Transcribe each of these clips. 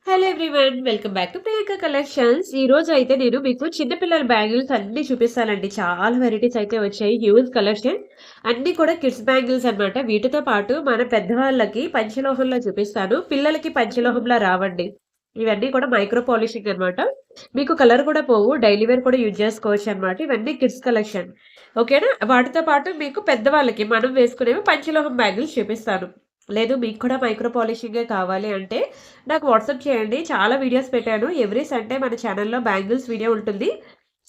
Hello everyone welcome back to Priyanka collections. ఈ రోజు అయితే నేను మీకు చిన్నపిల్లల బ్యాంగిల్స్ అన్ని చూపిస్తానండి. చాలా వెరైటీస్ అయితే వచ్చాయి. హ్యూజ్ కలెక్షన్ అన్ని కూడా కిడ్స్ బ్యాంగిల్స్ అన్నమాట. వీటితో పాటు మన పెద్దవాళ్ళకి పంచలోహంలో చూపిస్తాను. పిల్లలకి పంచలోహంలో రావండి. ఇవన్నీ కూడా మైక్రో పాలిషింగ్ అన్నమాట. మీకు కలర్ కూడా పోవు. డైలీ వేర్ కూడా యూజ్ చేసుకోవచ్చు అన్నమాట. ఇవన్నీ కిడ్స్ కలెక్షన్. ఓకేనా? వాటితో పాటు మీకు పెద్దవాళ్ళకి మనం వేసుకునేవి పంచలోహం బ్యాంగిల్స్ చూపిస్తాను. లేదు మీకు కూడా మైక్రో పాలిషింగే కావాలి అంటే నాకు వాట్సాప్ చేయండి. చాలా వీడియోస్ పెట్టాను. ఎవ్రీ సండే మన ఛానల్‌లో బ్యాంగిల్స్ వీడియో ఉంటుంది.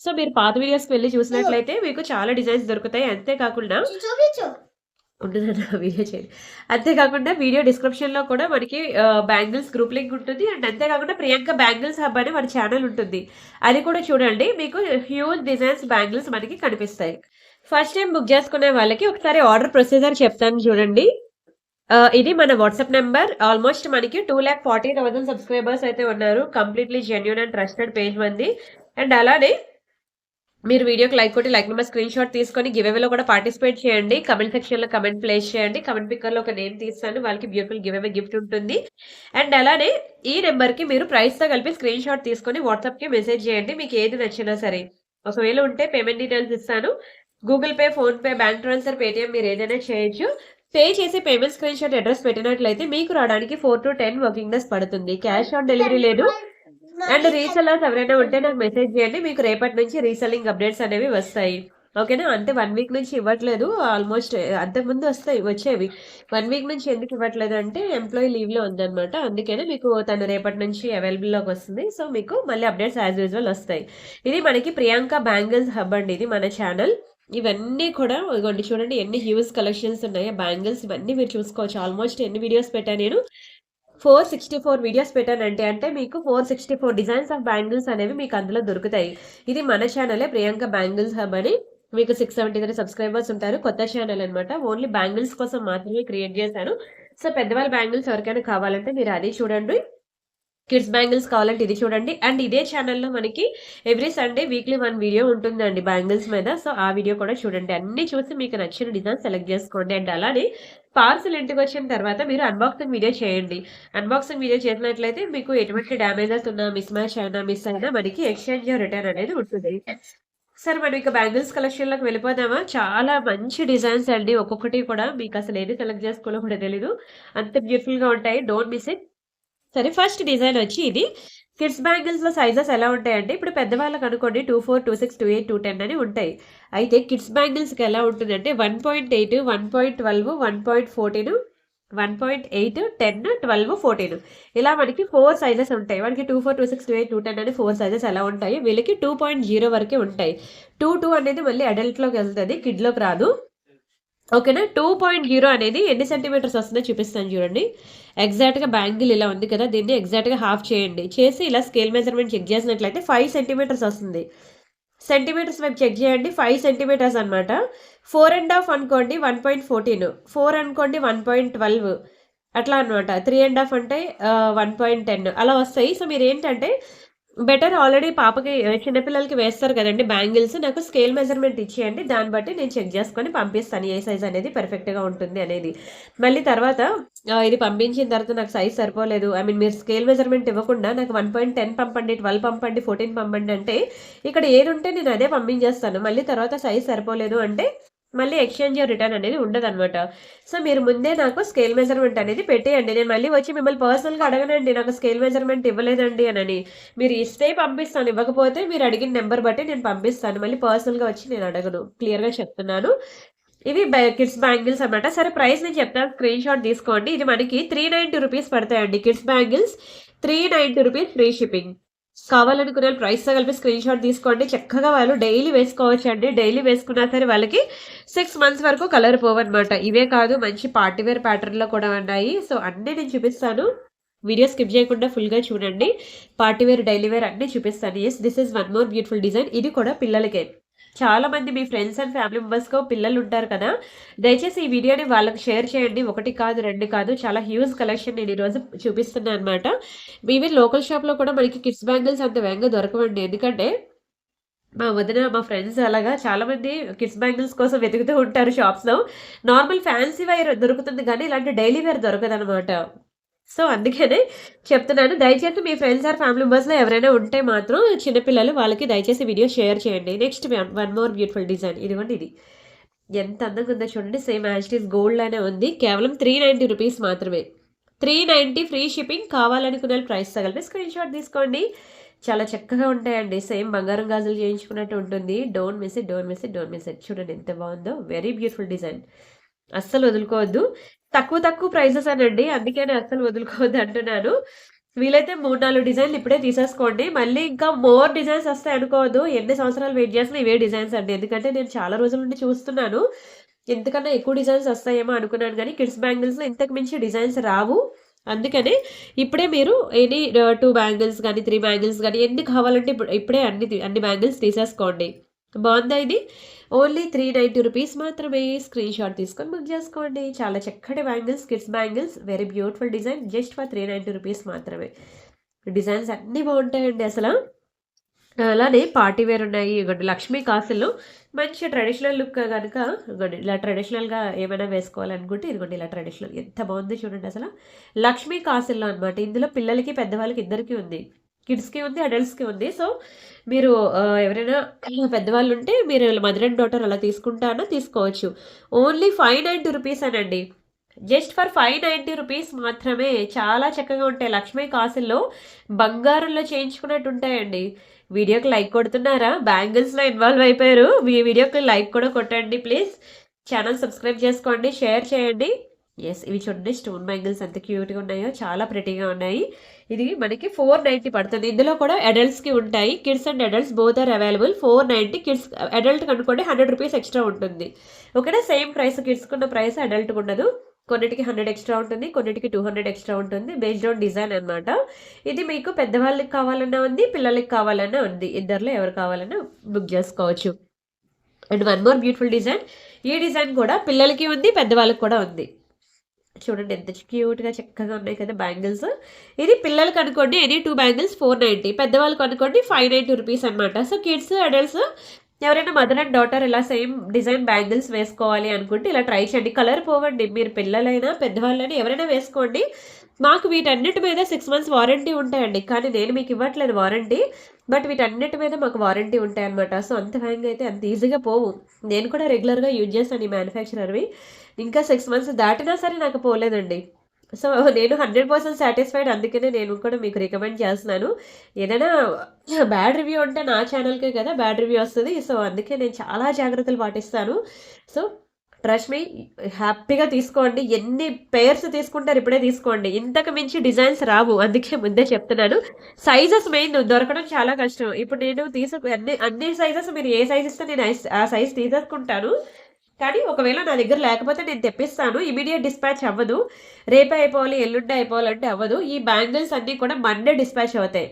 సో, మీరు పాత వీడియోస్‌కి వెళ్లి చూసినట్లయితే మీకు చాలా డిజైన్స్ దొరుకుతాయి. అంతే కాకుండా ఉండుదన్న వీడియో చేయండి. అంతే కాకుండా వీడియో డిస్క్రిప్షన్‌లో కూడా మనకి బ్యాంగిల్స్ గ్రూప్ లింక్ ఉంటుంది. అండ్ అంతే కాకుండా ప్రియాంక బ్యాంగిల్స్ హబ్ అని మన ఛానల్ ఉంటుంది. అది కూడా చూడండి. మీకు హ్యూజ్ డిజైన్స్ బ్యాంగిల్స్ మనకి కనిపిస్తాయి. ఫస్ట్ టైమ్ బుక్ చేసుకునే వాళ్ళకి ఒకసారి ఆర్డర్ ప్రొసీజర్ చెప్తాను చూడండి. ఇది మన వాట్సాప్ నంబర్. ఆల్మోస్ట్ మనకి 2,40,000 సబ్స్క్రైబర్స్ అయితే ఉన్నారు. Completely genuine and trusted page మంది. అండ్ అలానే మీరు వీడియోకి లైక్ కొట్టి లైక్ నెంబర్ స్క్రీన్‌షాట్ తీసుకొని గివ్ అవేలో కూడా పార్టిసిపేట్ చేయండి. కమెంట్ సెక్షన్‌లో కమెంట్ ప్లేస్ చేయండి. కమెంట్ పిక్కర్‌లో ఒక నేమ్ తీస్తాను. వాళ్ళకి బ్యూటిఫుల్ గివ్ అవే గిఫ్ట్ ఉంటుంది. అండ్ అలానే ఈ నంబర్‌కి మీరు ప్రైస్‌తో కలిపి స్క్రీన్‌షాట్ తీసుకొని వాట్సాప్‌కి మెసేజ్ చేయండి. మీకు ఏది నచ్చినా సరే. ఒకవేళ ఉంటే పేమెంట్ డీటెయిల్స్ ఇస్తాను. Google pay, PhonePe, bank transfer, Paytm మీరు ఏదైనా చేయొచ్చు. పే చేసి పేమెంట్ స్క్రీన్‌షాట్ అడ్రెస్ పెట్టినట్లయితే మీకు రావడానికి 4-10 వర్కింగ్ డేస్ పడుతుంది. క్యాష్ ఆన్ డెలివరీ లేదు. అండ్ రీసెల్లర్స్ ఎవరైనా ఉంటే నాకు మెసేజ్ చేయండి. మీకు రేపటి నుంచి రీసెల్లింగ్ అప్డేట్స్ అనేవి వస్తాయి. ఓకేనా? అంటే 1 వీక్ నుంచి ఇవ్వట్లేదు. ఆల్మోస్ట్ అంతకుముందు వచ్చేవి. 1 వీక్ నుంచి ఎందుకు ఇవ్వట్లేదు అంటే ఎంప్లాయీ లీవ్‌లో ఉందన్నమాట. అందుకనే మీకు తను రేపటి నుంచి అవైలబుల్‌లోకి వస్తుంది. సో, మీకు మళ్ళీ అప్డేట్స్ యాజ్ యూజువల్ వస్తాయి. ఇది మనకి ప్రియాంక బ్యాంగిల్స్ హబ్ అండి. ఇది మన ఛానల్. ఇవన్నీ కూడా ఇగోండి చూడండి ఎన్ని హ్యూజ్ కలెక్షన్స్ ఉన్నాయో బ్యాంగిల్స్ ఇవన్నీ మీరు చూసుకోవచ్చు. ఆల్మోస్ట్ ఎన్ని వీడియోస్ పెట్టాను నేను 464 వీడియోస్ పెట్టానంటే అంటే మీకు 464 డిజైన్స్ ఆఫ్ బ్యాంగిల్స్ అనేవి మీకు అందులో దొరుకుతాయి. ఇది మన ఛానలే ప్రియాంక బ్యాంగిల్స్ హబ్ అని. మీకు 673 సబ్స్క్రైబర్స్ ఉంటారు. కొత్త ఛానల్ అన్నమాట. ఓన్లీ బ్యాంగిల్స్ కోసం మాత్రమే క్రియేట్ చేశాను. సో, పెద్దవాళ్ళ బ్యాంగిల్స్ ఎవరికైనా కావాలంటే మీరు అది చూడండి. కిడ్స్ బ్యాంగిల్స్ కావాలంటే ఇది చూడండి. అండ్ ఇదే ఛానల్‌లో మనకి ఎవ్రీ సండే వీక్లీ 1 వీడియో ఉంటుందండి బ్యాంగిల్స్ మీద. సో, ఆ వీడియో కూడా చూడండి. అన్నీ చూసి మీకు నచ్చిన డిజైన్ సెలెక్ట్ చేసుకోండి. అండ్ అలానే పార్సెల్ ఇంటికొచ్చిన తర్వాత మీరు అన్బాక్సింగ్ వీడియో చేయండి. అన్బాక్సింగ్ వీడియో చేసినట్లయితే మీకు ఎటువంటి డ్యామేజెస్ ఉన్నా, మిస్ మ్యాచ్ అయినా, మిస్ అయినా మనకి ఎక్స్‌చేంజ్ రిటర్న్ అనేది ఉంటుంది. సరే మనం ఇక బ్యాంగిల్స్ కలెక్షన్‌లోకి వెళ్ళిపోదామా? చాలా మంచి డిజైన్స్ అండి. ఒక్కొక్కటి కూడా మీకసలు ఏది సెలెక్ట్ చేసుకోవాలో కూడా తెలీదు. అంత బ్యూటిఫుల్‌గా ఉంటాయి. Don't miss it. సరే ఫస్ట్ డిజైన్ వచ్చి ఇది. కిడ్స్ బ్యాంగిల్స్‌లో సైజెస్ ఎలా ఉంటాయంటే ఇప్పుడు పెద్దవాళ్ళకి అనుకోండి 24, 26, 28, 210 అని ఉంటాయి. అయితే కిడ్స్ బ్యాంగిల్స్‌కి ఎలా ఉంటుందంటే 1.8, 1.12, 1.14, 1.8, 10, 12, 14 ఇలా మనకి 4 సైజెస్ ఉంటాయి. మనకి 24, 26, 28, 210 అని 4 సైజెస్ ఎలా ఉంటాయి. వీళ్ళకి 2.0 వరకే ఉంటాయి. 2 అనేది మళ్ళీ అడల్ట్‌లోకి వెళ్తది. కిడ్‌లోకి రాదు. ఓకేనా? 2.0 అనేది ఎన్ని సెంటీమీటర్స్ వస్తుందో చూపిస్తాను చూడండి. ఎగ్జాక్ట్‌గా బ్యాంగిల్ ఇలా ఉంది కదా! దీన్ని ఎగ్జాక్ట్‌గా హాఫ్ చేయండి. చేసి ఇలా స్కేల్ మెజర్‌మెంట్ చెక్ చేసినట్లయితే 5 సెంటీమీటర్స్ వస్తుంది. సెంటీమీటర్స్ వైపు చెక్ చేయండి. 5 సెంటీమీటర్స్ అనమాట. 4 ½ అనుకోండి 1.14, 4 అనుకోండి 1.12 అట్లా అనమాట. 3 ½ అంటే 1.10 అలా వస్తాయి. సో, మీరేంటంటే బెటర్ ఆల్రెడీ పాపకి చిన్న పిల్లలకి వేస్తారు కదండీ బ్యాంగిల్స్. నాకు స్కేల్ మెజర్‌మెంట్ ఇచ్చేయండి. దాన్ని బట్టి నేను చెక్ చేసుకొని పంపిస్తాను. ఏ సైజ్ అనేది పర్ఫెక్ట్‌గా ఉంటుంది అనేది. మళ్ళీ తర్వాత ఇది పంపించిన తర్వాత నాకు సైజ్ సరిపోలేదు. ఐ మీన్ మీరు స్కేల్ మెజర్‌మెంట్ ఇవ్వకుండా నాకు 1.10 పంపండి, 12 పంపండి, 14 పంపండి అంటే ఇక్కడ ఏదుంటే నేను అదే పంపించేస్తాను. మళ్ళీ తర్వాత సైజ్ సరిపోలేదు అంటే మళ్ళీ ఎక్స్‌చేంజ్ రిటర్న్ అనేది ఉండదనమాట. సో, మీరు ముందే నాకు స్కేల్ మెజర్‌మెంట్ అనేది పెట్టేయండి. నేను మళ్ళీ వచ్చి మిమ్మల్ని పర్సనల్‌గా అడగనండి. నాకు స్కేల్ మెజర్‌మెంట్ ఇవ్వలేదండి అనని. మీరు ఇస్తే పంపిస్తాను. ఇవ్వకపోతే మీరు అడిగిన నంబర్ బట్టి నేను పంపిస్తాను. మళ్ళీ పర్సనల్‌గా వచ్చి నేను అడగను. క్లియర్‌గా చెప్తున్నాను. ఇవి కిడ్స్ బ్యాంగిల్స్ అన్నమాట. సరే ప్రైస్ నేను చెప్తాను. స్క్రీన్‌షాట్ తీసుకోండి. ఇది మనకి ₹390 పడతాయండి. Kids bangles ₹390 free shipping. కావాలనుకునే వాళ్ళు ప్రైస్‌తో కలిపి స్క్రీన్‌షాట్ తీసుకోండి. చక్కగా వాళ్ళు డైలీ వేసుకోవచ్చండి. డైలీ వేసుకున్నా సరే వాళ్ళకి 6 మంత్స్ వరకు కలర్ పోవన్నమాట. ఇవే కాదు మంచి పార్టీ వేర్ ప్యాటర్న్‌లో కూడా ఉన్నాయి. సో, అన్నీ నేను చూపిస్తాను. వీడియో స్కిప్ చేయకుండా ఫుల్‌గా చూడండి. పార్టీ వేర్, డైలీ వేర్ అన్నీ చూపిస్తాను. Yes this is one more beautiful design. ఇది కూడా పిల్లలకే. చాలా మంది మీ ఫ్రెండ్స్ అండ్ ఫ్యామిలీ మెంబర్స్‌కో పిల్లలు ఉంటారు కదా! దయచేసి ఈ వీడియోని వాళ్ళకి షేర్ చేయండి. 1 కాదు, 2 కాదు చాలా హ్యూజ్ కలెక్షన్ నేను ఈరోజు చూపిస్తున్నా అనమాట. ఈవెన్ లోకల్ షాప్‌లో కూడా మనకి కిడ్స్ బ్యాంగిల్స్ అంత వేగంగా దొరకవండి. ఎందుకంటే మా వదిన, మా ఫ్రెండ్స్ అలాగా చాలామంది కిడ్స్ బ్యాంగిల్స్ కోసం వెతుకుతూ ఉంటారు షాప్స్‌లో. నార్మల్ ఫ్యాన్సీ వేర్ దొరుకుతుంది గానీ, ఇలాంటి డైలీ వేర్ దొరకదనమాట. సో, అందుకనే చెప్తున్నాను. దయచేసి మీ ఫ్రెండ్స్ ఆర్ ఫ్యామిలీ మెంబర్స్‌లో ఎవరైనా ఉంటే మాత్రం చిన్న పిల్లలు వాళ్ళకి దయచేసి వీడియో షేర్ చేయండి. Next one more beautiful design. ఇదిగోండి ఇది. ఎంత అందంగా ఉందో చూడండి. Same as it is gold లానే ఉంది. కేవలం 390 రూపీస్ మాత్రమే. 390 ఫ్రీ షిప్పింగ్. కావాలనుకున్న ప్రైస్‌తో కలిపి స్క్రీన్‌షాట్ తీసుకోండి. చాలా చక్కగా ఉంటాయండి. సేమ్ బంగారం గాజులు చేయించుకున్నట్టు ఉంటుంది. Don't miss it, don't miss it, don't miss it. చూడండి ఎంత బాగుందో. Very beautiful design. అస్సలు వదులుకోవద్దు. తక్కువ తక్కువ ప్రైజెస్ అనండి. అందుకనే అస్సలు వదులుకోవద్దు అంటున్నాను. వీలైతే 3, 4 డిజైన్‌లు ఇప్పుడే తీసేసుకోండి. మళ్ళీ ఇంకా మోర్ డిజైన్స్ వస్తాయి అనుకోవద్దు. ఎన్ని సంవత్సరాలు వెయిట్ చేసినా ఇవే డిజైన్స్ అండి. ఎందుకంటే నేను చాలా రోజుల నుండి చూస్తున్నాను. ఇంతకన్నా ఎక్కువ డిజైన్స్ వస్తాయేమో అనుకున్నాను గానీ, కిడ్స్ బ్యాంగిల్స్‌లో ఇంతకు మించి డిజైన్స్ రావు. అందుకనే ఇప్పుడే మీరు ఎనీ 2 బ్యాంగిల్స్ గానీ, 3 బ్యాంగిల్స్ గానీ ఎన్ని కావాలంటే ఇప్పుడే అన్ని బ్యాంగిల్స్ తీసేసుకోండి. బావుందా ఇది? ఓన్లీ 390 రూపీస్ మాత్రమే. స్క్రీన్‌షాట్ తీసుకొని బుక్ చేసుకోండి. చాలా చక్కటి bangles, kids bangles. Very beautiful design. Just for 390 rupees మాత్రమే. డిజైన్స్ అన్నీ బావుంటాయండి అసల. అలానే పార్టీ వేర్ ఉన్నాయి. ఇగోండి లక్ష్మీ కాసులు మంచి ట్రెడిషనల్ లుక్ గనుక ఇగోండి ఇలా ట్రెడిషనల్‌గా ఏమైనా వేసుకోవాలనుకుంటే ఇదిగోండి ఇలా ట్రెడిషనల్ ఎంత బావుందో చూడండి అసల. లక్ష్మీ కాసుల్లో అనమాట. ఇందులో పిల్లలకి, పెద్దవాళ్ళకి ఇద్దరికీ ఉంది. కిడ్స్‌కి ఉంది, అడల్ట్స్‌కి ఉంది. సో, మీరు ఎవరైనా పెద్దవాళ్ళుంటే మీరు మదర్ అండ్ డాటర్ అలా తీసుకుంటా తీసుకోవచ్చు. ఓన్లీ 590 రూపీసేనండి. జస్ట్ ఫర్ 590 రూపీస్ మాత్రమే. చాలా చక్కగా ఉంటాయి. లక్ష్మీ కాసుల్లో బంగారంలో చేయించుకున్నట్టు ఉంటాయండి. వీడియోకి లైక్ కొడుతున్నారా? బ్యాంగిల్స్‌లో ఇన్వాల్వ్ అయిపోయారు. మీ వీడియోకి లైక్ కూడా కొట్టండి ప్లీజ్. ఛానల్ సబ్స్క్రైబ్ చేసుకోండి, షేర్ చేయండి. యెస్, ఇవి చూడండి స్టోన్ బ్యాంగిల్స్ ఎంత క్యూట్‌గా ఉన్నాయో. చాలా ప్రెటీగా ఉన్నాయి. ఇది మనకి 490 పడుతుంది. ఇందులో కూడా అడల్ట్స్‌కి ఉంటాయి. Kids and adults both are available. 490 kids అడల్ట్‌కి అనుకోండి 100 రూపీస్ ఎక్స్ట్రా ఉంటుంది. ఓకేనా? సేమ్ ప్రైస్ కిడ్స్‌కున్న ప్రైస్ అడల్ట్‌కి ఉండదు. కొన్నిటికి 100 ఎక్స్ట్రా ఉంటుంది. కొన్నిటికి 200 ఎక్స్ట్రా ఉంటుంది. బేస్డ్ ఆన్ డిజైన్ అనమాట. ఇది మీకు పెద్దవాళ్ళకి కావాలన్నా ఉంది, పిల్లలకి కావాలన్నా ఉంది. ఇద్దరిలో ఎవరు కావాలన్నా బుక్ చేసుకోవచ్చు. And one more beautiful design. ఈ డిజైన్ కూడా పిల్లలకి ఉంది, పెద్దవాళ్ళకి కూడా ఉంది. చూడండి ఎంత క్యూట్‌గా చక్కగా ఉన్నాయి కదా బ్యాంగిల్స్. ఇది పిల్లలకి అనుకోండి ఎనీ 2 బ్యాంగిల్స్ 490. పెద్దవాళ్ళకి అనుకోండి 590 రూపీస్ అనమాట. సో, కిడ్స్, అడల్ట్స్ ఎవరైనా మదర్ అండ్ డాటర్ ఇలా సేమ్ డిజైన్ బ్యాంగిల్స్ వేసుకోవాలి అనుకుంటే ఇలా ట్రై చేయండి. కలర్ పోవండి. మీరు పిల్లలైనా, పెద్దవాళ్ళైనా ఎవరైనా వేసుకోండి. మాకు వీటన్నిటి మీద 6 మంత్స్ వారంటీ ఉంటాయండి. కానీ నేను మీకు ఇవ్వట్లేదు వారంటీ. బట్ వీటన్నిటి మీద మాకు వారంటీ ఉంటాయన్నమాట. సో, అంత హ్యాంగ్ అయితే అంత ఈజీగా పోవు. నేను కూడా రెగ్యులర్‌గా యూజ్ చేశాను ఈ మ్యానుఫ్యాక్చరర్‌వి. ఇంకా 6 మంత్స్ దాటినా సరే నాకు పోలేదండి. సో, నేను 100% సాటిస్ఫైడ్. అందుకనే నేను కూడా మీకు రికమెండ్ చేస్తున్నాను. ఏదైనా బ్యాడ్ రివ్యూ ఉంటే నా ఛానల్‌కే కదా బ్యాడ్ రివ్యూ వస్తది. సో, అందుకే నేను చాలా జాగ్రత్తలు పాటిస్తాను. సో, ట్రస్ట్ మీ, హ్యాపీగా తీసుకోండి. ఎన్ని పెయిర్స్ తీసుకుంటారు ఇప్పుడే తీసుకోండి. ఇంతకు మించి డిజైన్స్ రావు. అందుకే ముందే చెప్తున్నాను. సైజెస్ మెయిన్ దొరకడం చాలా కష్టం. ఇప్పుడు నేను అన్ని సైజెస్ మీరు ఏ సైజ్ ఇస్తే నేను ఆ సైజ్ తీసేసుకుంటాను. కానీ ఒకవేళ నా దగ్గర లేకపోతే నేను తెప్పిస్తాను. ఇమీడియేట్ డిస్పాచ్ అవ్వదు. రేపే అయిపోవాలి, ఎల్లుండే అయిపోవాలంటే అవ్వదు. ఈ బ్యాంగిల్స్ అన్నీ కూడా మండే డిస్పాచ్ అవుతాయి.